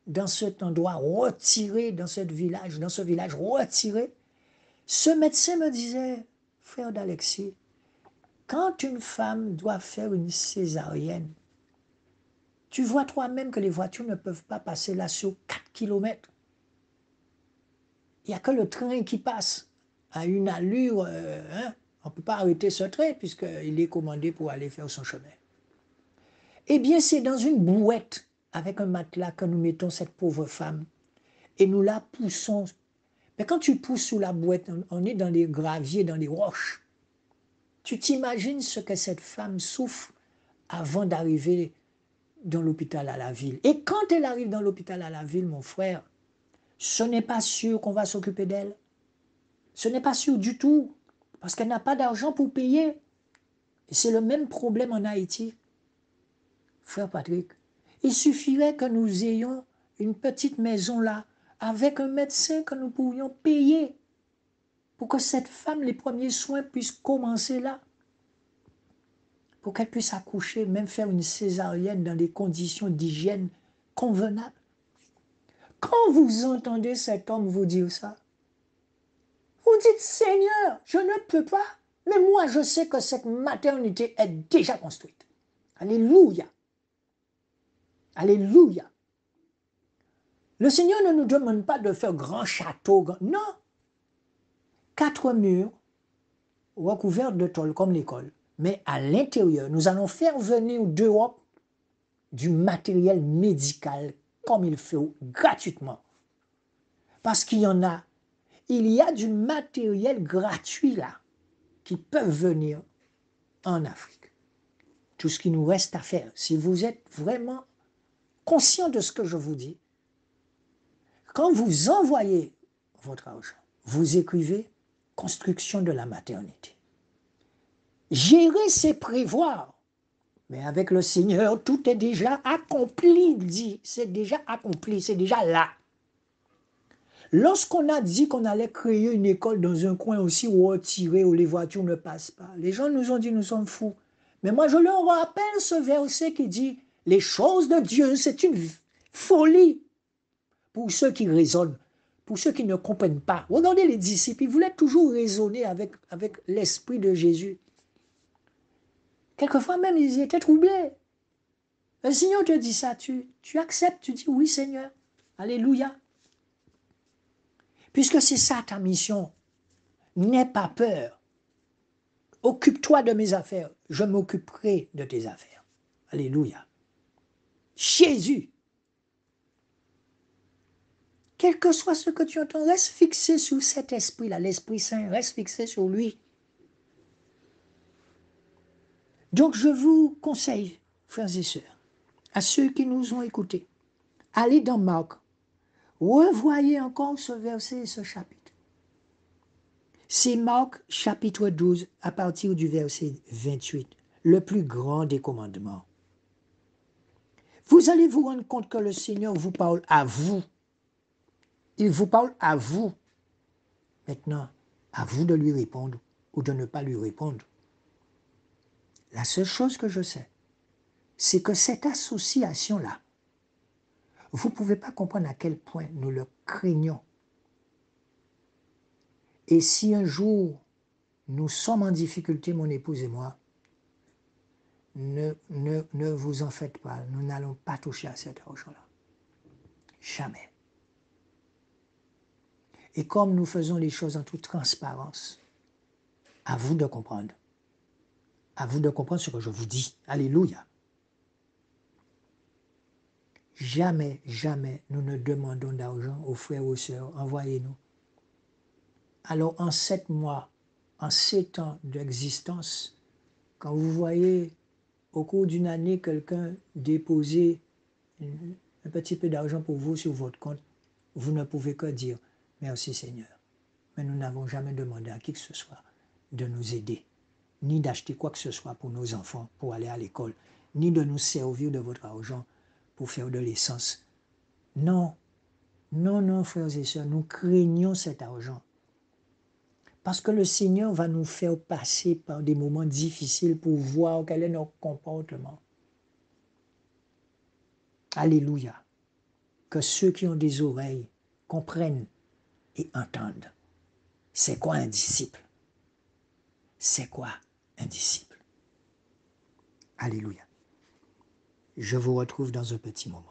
dans cet endroit retiré, dans ce village retiré, ce médecin me disait, frère d'Alexis, quand une femme doit faire une césarienne, tu vois toi-même que les voitures ne peuvent pas passer là sur 4 kilomètres. Il n'y a que le train qui passe à une allure. On ne peut pas arrêter ce train puisqu'il est commandé pour aller faire son chemin. Eh bien, c'est dans une brouette avec un matelas que nous mettons cette pauvre femme et nous la poussons. Mais quand tu pousses sous la brouette, on est dans les graviers, dans les roches. Tu t'imagines ce que cette femme souffre avant d'arriver dans l'hôpital à la ville. Et quand elle arrive dans l'hôpital à la ville, mon frère, ce n'est pas sûr qu'on va s'occuper d'elle. Ce n'est pas sûr du tout, parce qu'elle n'a pas d'argent pour payer. Et c'est le même problème en Haïti. Frère Patrick, il suffirait que nous ayons une petite maison là, avec un médecin que nous pourrions payer, pour que cette femme, les premiers soins puissent commencer là, pour qu'elle puisse accoucher, même faire une césarienne dans des conditions d'hygiène convenables. Quand vous entendez cet homme vous dire ça, vous dites, Seigneur, je ne peux pas, mais moi je sais que cette maternité est déjà construite. Alléluia. Alléluia. Le Seigneur ne nous demande pas de faire grand château. Non. 4 murs recouverts de tôle comme l'école. Mais à l'intérieur, nous allons faire venir d'Europe du matériel médical comme il faut, gratuitement. Parce qu'il y en a. Il y a du matériel gratuit là, qui peut venir en Afrique. Tout ce qui nous reste à faire, si vous êtes vraiment conscient de ce que je vous dis, quand vous envoyez votre argent, vous écrivez « construction de la maternité ». Gérer, c'est prévoir. Mais avec le Seigneur, tout est déjà accompli, dit. C'est déjà accompli, c'est déjà là. Lorsqu'on a dit qu'on allait créer une école dans un coin aussi retiré où les voitures ne passent pas, les gens nous ont dit nous sommes fous. Mais moi, je leur rappelle ce verset qui dit « Les choses de Dieu, c'est une folie » pour ceux qui raisonnent, pour ceux qui ne comprennent pas. Regardez les disciples, ils voulaient toujours raisonner avec l'esprit de Jésus. Quelquefois même, ils étaient troublés. Le Seigneur te dit ça, tu acceptes, tu dis oui Seigneur, alléluia. Puisque c'est ça ta mission, n'aie pas peur. Occupe-toi de mes affaires, je m'occuperai de tes affaires. Alléluia. Jésus. Quel que soit ce que tu entends, reste fixé sur cet esprit-là, l'Esprit Saint, reste fixé sur lui. Donc je vous conseille, frères et sœurs, à ceux qui nous ont écoutés, allez dans Marc, revoyez encore ce verset et ce chapitre. C'est Marc chapitre 12 à partir du verset 28, le plus grand des commandements. Vous allez vous rendre compte que le Seigneur vous parle à vous. Il vous parle à vous. Maintenant, à vous de lui répondre ou de ne pas lui répondre. La seule chose que je sais, c'est que cette association-là, vous ne pouvez pas comprendre à quel point nous le craignons. Et si un jour nous sommes en difficulté, mon épouse et moi, ne vous en faites pas, nous n'allons pas toucher à cet argent-là. Jamais. Et comme nous faisons les choses en toute transparence, à vous de comprendre. À vous de comprendre ce que je vous dis. Alléluia. Jamais, jamais nous ne demandons d'argent aux frères et aux sœurs. Envoyez-nous. Alors en 7 mois, en 7 ans d'existence, quand vous voyez au cours d'une année quelqu'un déposer un petit peu d'argent pour vous sur votre compte, vous ne pouvez que dire « Merci Seigneur ». Mais nous n'avons jamais demandé à qui que ce soit de nous aider, ni d'acheter quoi que ce soit pour nos enfants, pour aller à l'école, ni de nous servir de votre argent pour faire de l'essence. Non, non, non, frères et sœurs, nous craignons cet argent. Parce que le Seigneur va nous faire passer par des moments difficiles pour voir quel est notre comportement. Alléluia. que ceux qui ont des oreilles comprennent et entendent. C'est quoi un disciple? C'est quoi un disciple? Alléluia. Je vous retrouve dans un petit moment.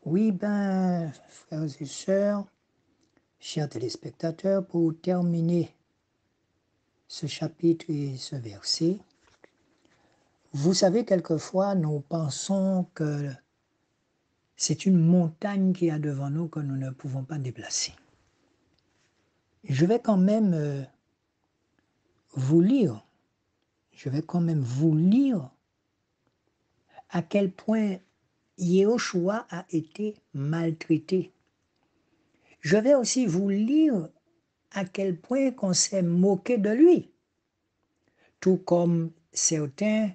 Oui, ben, frères et sœurs, chers téléspectateurs, pour terminer ce chapitre et ce verset, vous savez, quelquefois, nous pensons que c'est une montagne qui est devant nous que nous ne pouvons pas déplacer. Je vais quand même vous lire, à quel point Yehoshua a été maltraité. Je vais aussi vous lire à quel point qu'on s'est moqué de lui, tout comme certains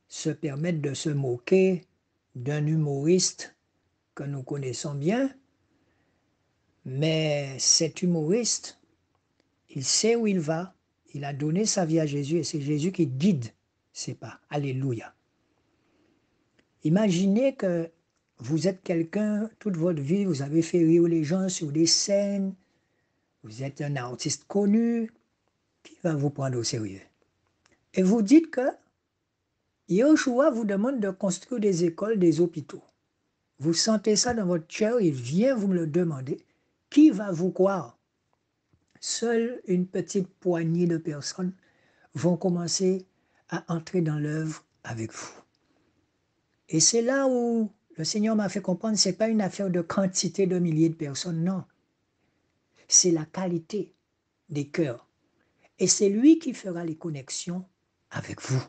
se permettent de se moquer d'un humoriste que nous connaissons bien, mais cet humoriste, il sait où il va, il a donné sa vie à Jésus et c'est Jésus qui guide ses pas. Alléluia. Imaginez que vous êtes quelqu'un, toute votre vie, vous avez fait rire les gens sur des scènes, vous êtes un artiste connu, qui va vous prendre au sérieux? Et vous dites que Yehoshua vous demande de construire des écoles, des hôpitaux. Vous sentez ça dans votre cœur, il vient vous me le demander. Qui va vous croire? Seule une petite poignée de personnes vont commencer à entrer dans l'œuvre avec vous. Et c'est là où le Seigneur m'a fait comprendre, ce n'est pas une affaire de quantité de milliers de personnes, non. C'est la qualité des cœurs. Et c'est lui qui fera les connexions avec vous.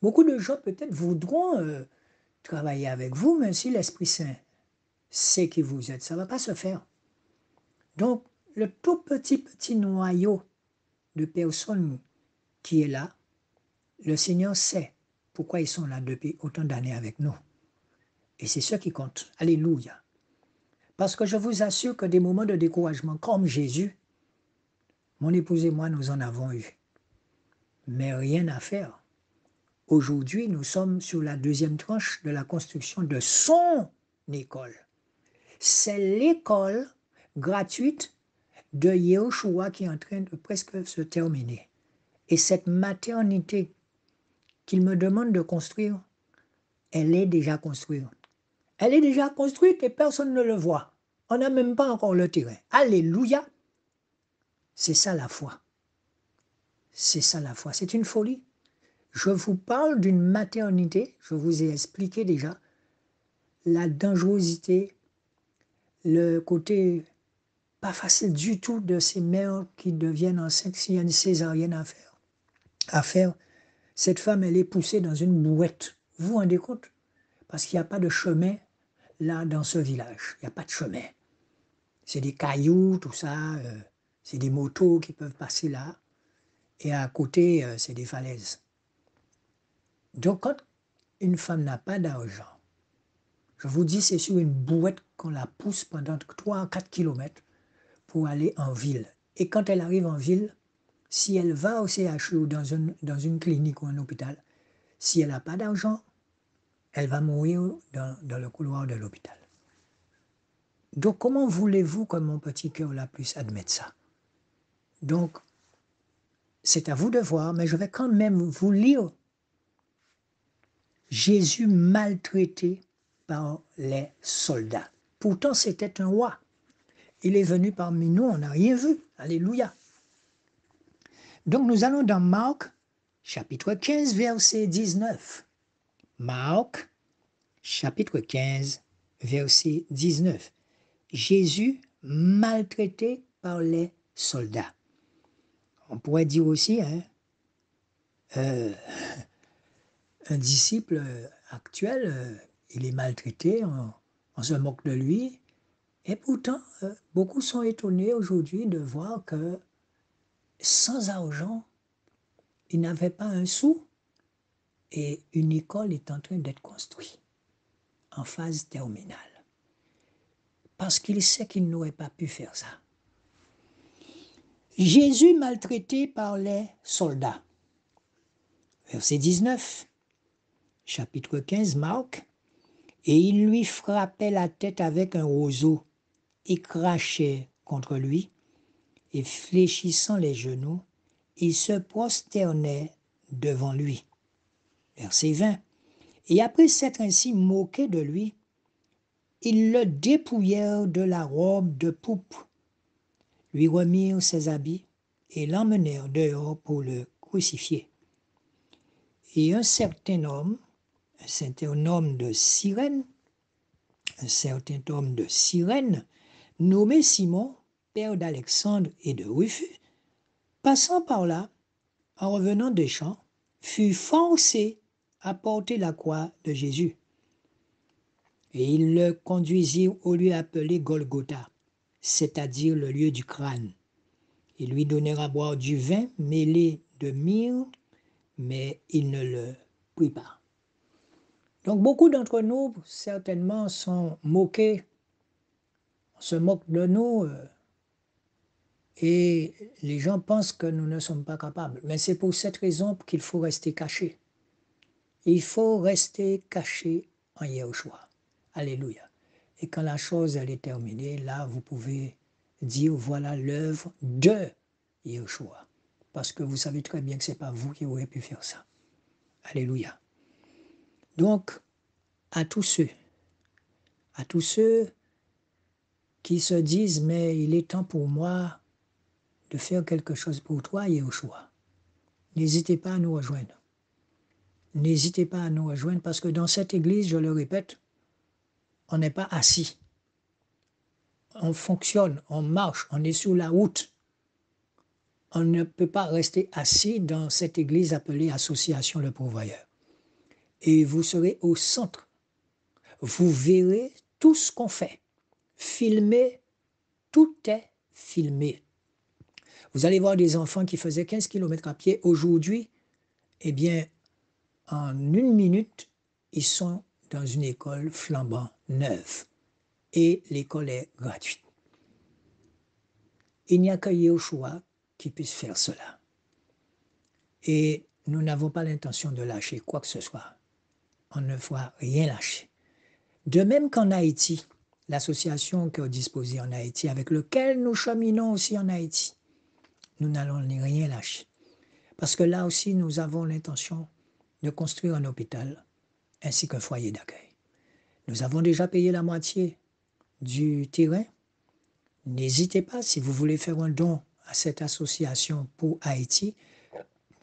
Beaucoup de gens peut-être voudront travailler avec vous, mais si l'Esprit Saint sait qui vous êtes, ça ne va pas se faire. Donc, le tout petit noyau de personnes qui est là, le Seigneur sait pourquoi ils sont là depuis autant d'années avec nous. Et c'est ce qui compte. Alléluia. Parce que je vous assure que des moments de découragement comme Jésus, mon épouse et moi, nous en avons eu. Mais rien à faire. Aujourd'hui, nous sommes sur la deuxième tranche de la construction de son école. C'est l'école gratuite de Yehoshua qui est en train de presque se terminer. Et cette maternité qu'il me demande de construire, elle est déjà construite. Elle est déjà construite et personne ne le voit. On n'a même pas encore le terrain. Alléluia! C'est ça la foi. C'est ça la foi. C'est une folie. Je vous parle d'une maternité, je vous ai expliqué déjà la dangerosité, le côté pas facile du tout de ces mères qui deviennent enceintes s'il y a une césarienne à faire. Cette femme, elle est poussée dans une bouette. Vous vous rendez compte? Parce qu'il n'y a pas de chemin là dans ce village. Il n'y a pas de chemin. C'est des cailloux, tout ça. C'est des motos qui peuvent passer là. Et à côté, c'est des falaises. Donc, quand une femme n'a pas d'argent, je vous dis, c'est sur une bouette qu'on la pousse pendant 3 à 4 kilomètres pour aller en ville. Et quand elle arrive en ville, si elle va au CHU ou dans une clinique ou un hôpital, si elle n'a pas d'argent, elle va mourir dans le couloir de l'hôpital. Donc, comment voulez-vous que mon petit cœur là puisse admettre ça? Donc, c'est à vous de voir, mais je vais quand même vous lire Jésus maltraité par les soldats. Pourtant, c'était un roi. Il est venu parmi nous, on n'a rien vu. Alléluia. Donc, nous allons dans Marc, chapitre 15, verset 19. Marc, chapitre 15, verset 19. Jésus maltraité par les soldats. On pourrait dire aussi, hein, un disciple actuel, il est maltraité, on se moque de lui. Et pourtant, beaucoup sont étonnés aujourd'hui de voir que sans argent, il n'avait pas un sou et une école est en train d'être construite en phase terminale. Parce qu'il sait qu'il n'aurait pas pu faire ça. Jésus maltraité par les soldats. Verset 19, chapitre 15, Marc. Et il lui frappait la tête avec un roseau et crachait contre lui, et fléchissant les genoux, il se prosternait devant lui. Verset 20. Et après s'être ainsi moqué de lui, ils le dépouillèrent de la robe de pourpre, lui remirent ses habits et l'emmenèrent dehors pour le crucifier. Et un certain homme de Cyrène, nommé Simon, père d'Alexandre et de Rufus, passant par là, en revenant des champs, fut forcé à porter la croix de Jésus. Et il le conduisit au lieu appelé Golgotha, c'est-à-dire le lieu du crâne. Ils lui donnèrent à boire du vin mêlé de myrrhe, mais il ne le prit pas. Donc beaucoup d'entre nous, certainement, sont moqués, on se moque de nous, et les gens pensent que nous ne sommes pas capables. Mais c'est pour cette raison qu'il faut rester caché. Il faut rester caché en Yahushua. Alléluia. Et quand la chose elle est terminée, là, vous pouvez dire, voilà l'œuvre de Yahushua. Parce que vous savez très bien que ce n'est pas vous qui aurez pu faire ça. Alléluia. Donc, à tous ceux qui se disent, mais il est temps pour moi de faire quelque chose pour toi, Yahushua. N'hésitez pas à nous rejoindre. N'hésitez pas à nous rejoindre parce que dans cette église, je le répète, on n'est pas assis. On fonctionne, on marche, on est sur la route. On ne peut pas rester assis dans cette église appelée Association Le Pourvoyeur. Et vous serez au centre. Vous verrez tout ce qu'on fait. Filmé, tout est filmé. Vous allez voir des enfants qui faisaient 15 km à pied. Aujourd'hui, eh bien, en 1 minute, ils sont dans une école flambant neuve. Et l'école est gratuite. Il n'y a que Yahushua qui puisse faire cela. Et nous n'avons pas l'intention de lâcher quoi que ce soit. On ne va rien lâcher. De même qu'en Haïti, l'association qui est disposée en Haïti, avec laquelle nous cheminons aussi en Haïti, nous n'allons rien lâcher. Parce que là aussi, nous avons l'intention de construire un hôpital ainsi qu'un foyer d'accueil. Nous avons déjà payé la moitié du terrain. N'hésitez pas, si vous voulez faire un don à cette association pour Haïti,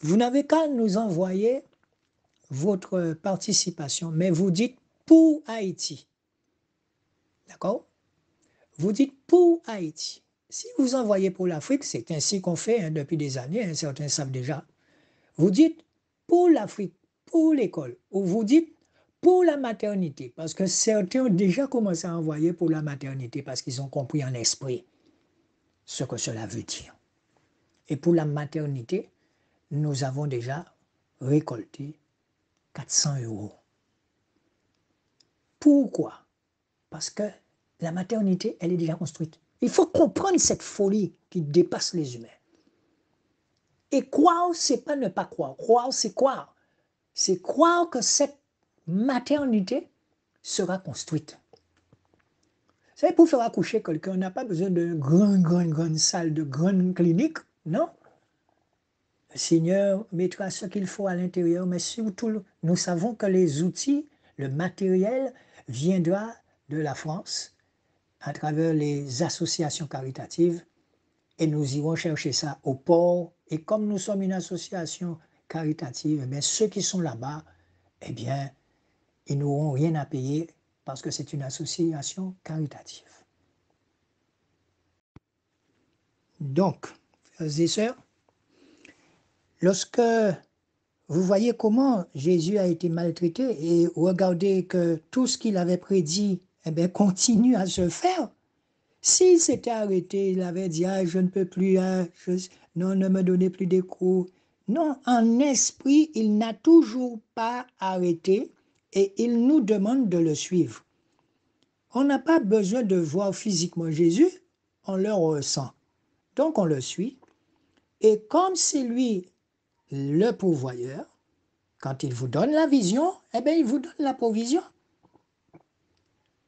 vous n'avez qu'à nous envoyer votre participation, mais vous dites pour Haïti. D'accord? vous dites pour Haïti. Si vous envoyez pour l'Afrique, c'est ainsi qu'on fait hein, depuis des années, hein, certains savent déjà. Vous dites pour l'Afrique, pour l'école, ou vous dites pour la maternité, parce que certains ont déjà commencé à envoyer pour la maternité parce qu'ils ont compris en esprit ce que cela veut dire. Et pour la maternité, nous avons déjà récolté 400 euros. Pourquoi? Parce que la maternité, elle est déjà construite. Il faut comprendre cette folie qui dépasse les humains. Et croire, c'est pas ne pas croire. Croire, c'est croire. C'est croire que cette maternité sera construite. Vous savez, pour faire accoucher quelqu'un, on n'a pas besoin de grande salle, de grande clinique, non? Le Seigneur mettra ce qu'il faut à l'intérieur, mais surtout, nous savons que les outils, le matériel viendra de la France à travers les associations caritatives et nous irons chercher ça au port. Et comme nous sommes une association caritative, eh bien, ceux qui sont là-bas, eh bien, ils n'auront rien à payer parce que c'est une association caritative. Donc, frères et sœurs, lorsque vous voyez comment Jésus a été maltraité et regardez que tout ce qu'il avait prédit eh bien, continue à se faire. S'il s'était arrêté, il avait dit ah, je ne peux plus, non, ne me donnez plus des coups. Non, en esprit, il n'a toujours pas arrêté et il nous demande de le suivre. On n'a pas besoin de voir physiquement Jésus, on le ressent. Donc on le suit. Et comme c'est lui le pourvoyeur, quand il vous donne la vision, eh bien, il vous donne la provision.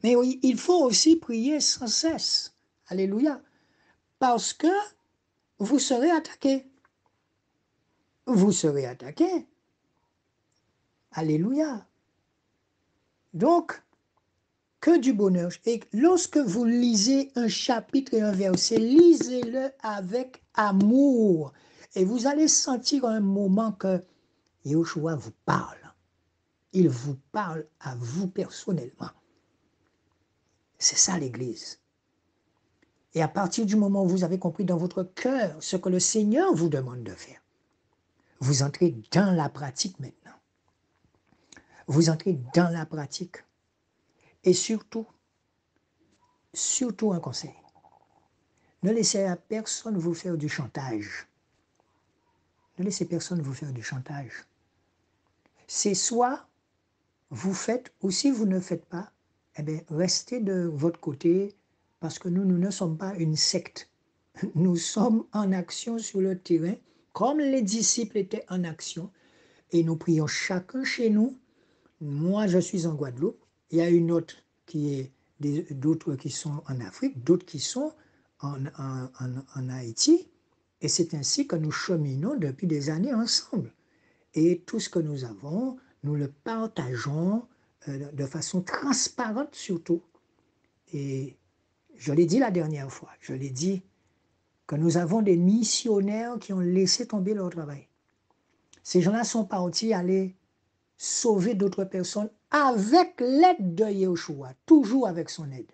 Mais oui, il faut aussi prier sans cesse. Alléluia. Parce que vous serez attaqué. Vous serez attaqué. Alléluia. Donc, que du bonheur. Et lorsque vous lisez un chapitre et un verset, lisez-le avec amour. Et vous allez sentir un moment que Yahushua vous parle. Il vous parle à vous personnellement. C'est ça l'Église. Et à partir du moment où vous avez compris dans votre cœur ce que le Seigneur vous demande de faire, vous entrez dans la pratique maintenant. Vous entrez dans la pratique. Et surtout un conseil. Ne laissez à personne vous faire du chantage. Ne laissez personne vous faire du chantage. C'est soit vous faites, ou si vous ne faites pas, eh bien, restez de votre côté, parce que nous ne sommes pas une secte. Nous sommes en action sur le terrain, comme les disciples étaient en action, et nous prions chacun chez nous. Moi, je suis en Guadeloupe, il y a une autre qui est, d'autres qui sont en Afrique, d'autres qui sont en Haïti, et c'est ainsi que nous cheminons depuis des années ensemble. Et tout ce que nous avons, nous le partageons de façon transparente surtout. Et je l'ai dit la dernière fois, je l'ai dit que nous avons des missionnaires qui ont laissé tomber leur travail. Ces gens-là sont partis aller sauver d'autres personnes avec l'aide de Yahushua, toujours avec son aide.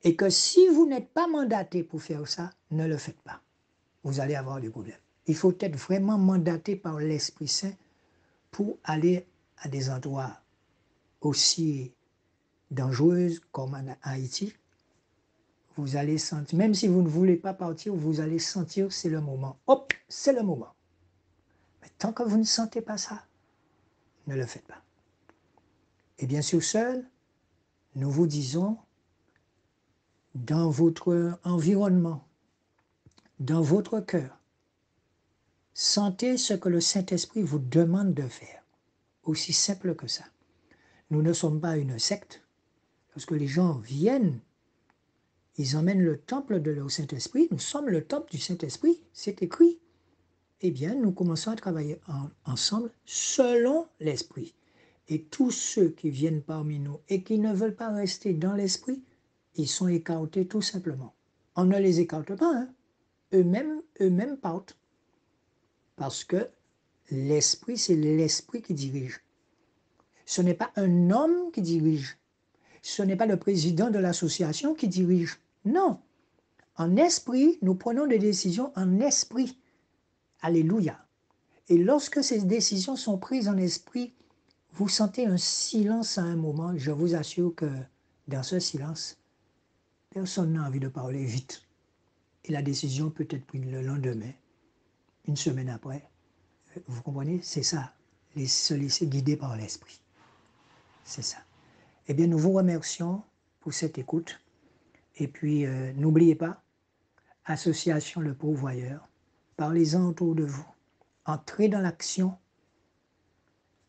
Et que si vous n'êtes pas mandaté pour faire ça, ne le faites pas. Vous allez avoir des problèmes. Il faut être vraiment mandaté par l'Esprit Saint pour aller à des endroits aussi dangereux comme en Haïti. Vous allez sentir, même si vous ne voulez pas partir, vous allez sentir que c'est le moment. Hop, c'est le moment. Mais tant que vous ne sentez pas ça, ne le faites pas. Et bien sûr, seul, nous vous disons, dans votre environnement, dans votre cœur, sentez ce que le Saint-Esprit vous demande de faire. Aussi simple que ça. Nous ne sommes pas une secte. Lorsque les gens viennent, ils emmènent le temple de leur Saint-Esprit. Nous sommes le temple du Saint-Esprit, c'est écrit. Eh bien, nous commençons à travailler ensemble selon l'Esprit. Et tous ceux qui viennent parmi nous et qui ne veulent pas rester dans l'Esprit, ils sont écartés tout simplement. On ne les écarte pas, hein. Eux-mêmes partent. Parce que l'Esprit, c'est l'Esprit qui dirige. Ce n'est pas un homme qui dirige. Ce n'est pas le président de l'association qui dirige. Non. En esprit, nous prenons des décisions en esprit. Alléluia. Et lorsque ces décisions sont prises en esprit, vous sentez un silence à un moment. Je vous assure que dans ce silence, personne n'a envie de parler vite. Et la décision peut être prise le lendemain, une semaine après. Vous comprenez? C'est ça, se laisser guider par l'esprit. C'est ça. Eh bien, nous vous remercions pour cette écoute. Et puis, n'oubliez pas, Association Le Pourvoyeur, parlez-en autour de vous. Entrez dans l'action,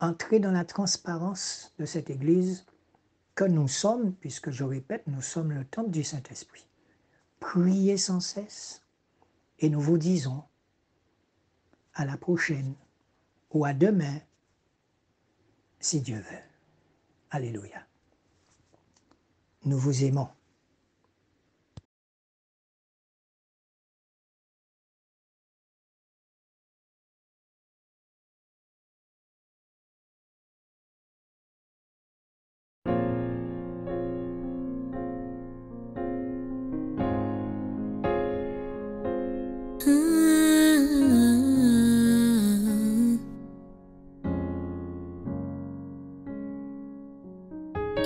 entrez dans la transparence de cette Église que nous sommes, puisque je répète, nous sommes le temple du Saint-Esprit. Priez sans cesse et nous vous disons à la prochaine ou à demain, si Dieu veut. Alléluia. Nous vous aimons.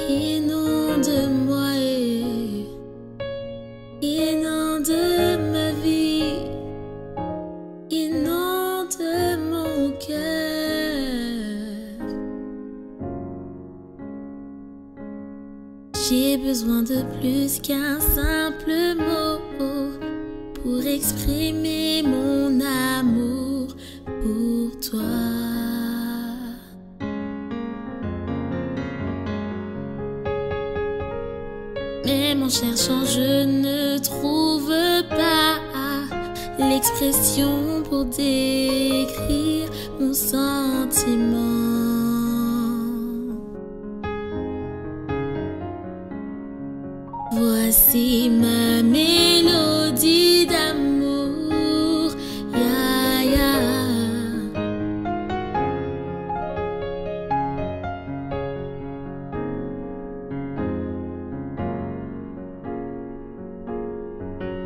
Inonde-moi, inonde ma vie, inonde mon cœur. J'ai besoin de plus qu'un simple mot pour exprimer mon amour pour toi. Même en cherchant, je ne trouve pas l'expression pour décrire mon sentiment. Voici ma mélodie d'amour, ya ya.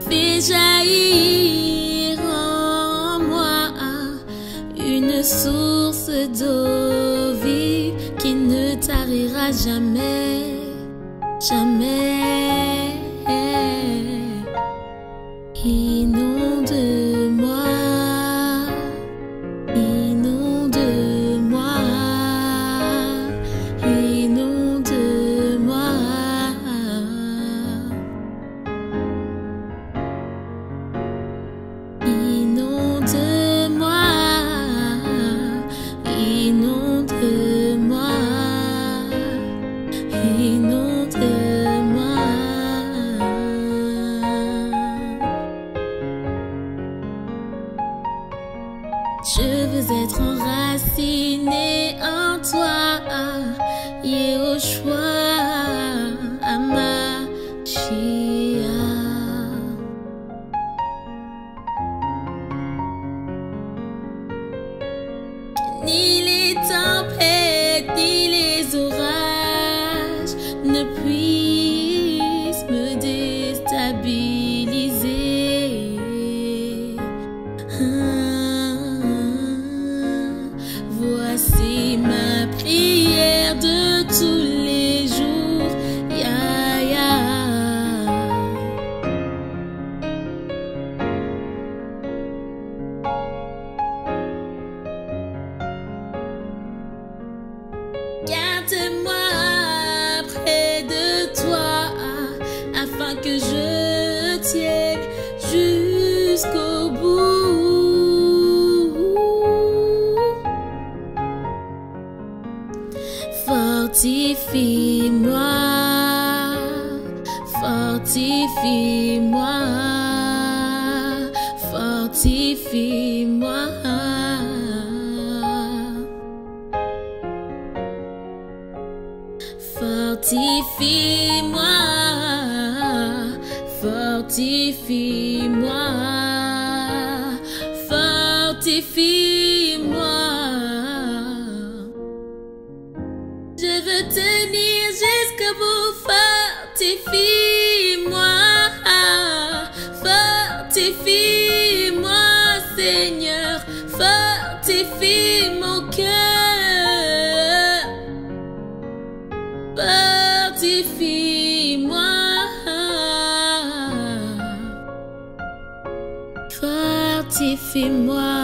Fais jaillir en moi une source d'eau vive qui ne tarira jamais, jamais. Inonde-moi, inonde-moi, inonde-moi. Inonde-moi, inonde-moi, inonde-moi. Je veux être enraciné en toi, Yehoshua, Hamashiach. Ni les tempêtes, ni les orages ne puissent me déstabiliser. Voici ma prière de tous les jours, ya ya. Garde-moi près de toi, afin que je tienne jusqu'au bout. Fortifie-moi, fortifie-moi, fortifie-moi. Fortifie-moi, fortifie-moi, fortifie-moi. Je veux tenir jusqu'au bout, fortifie-moi. fais-moi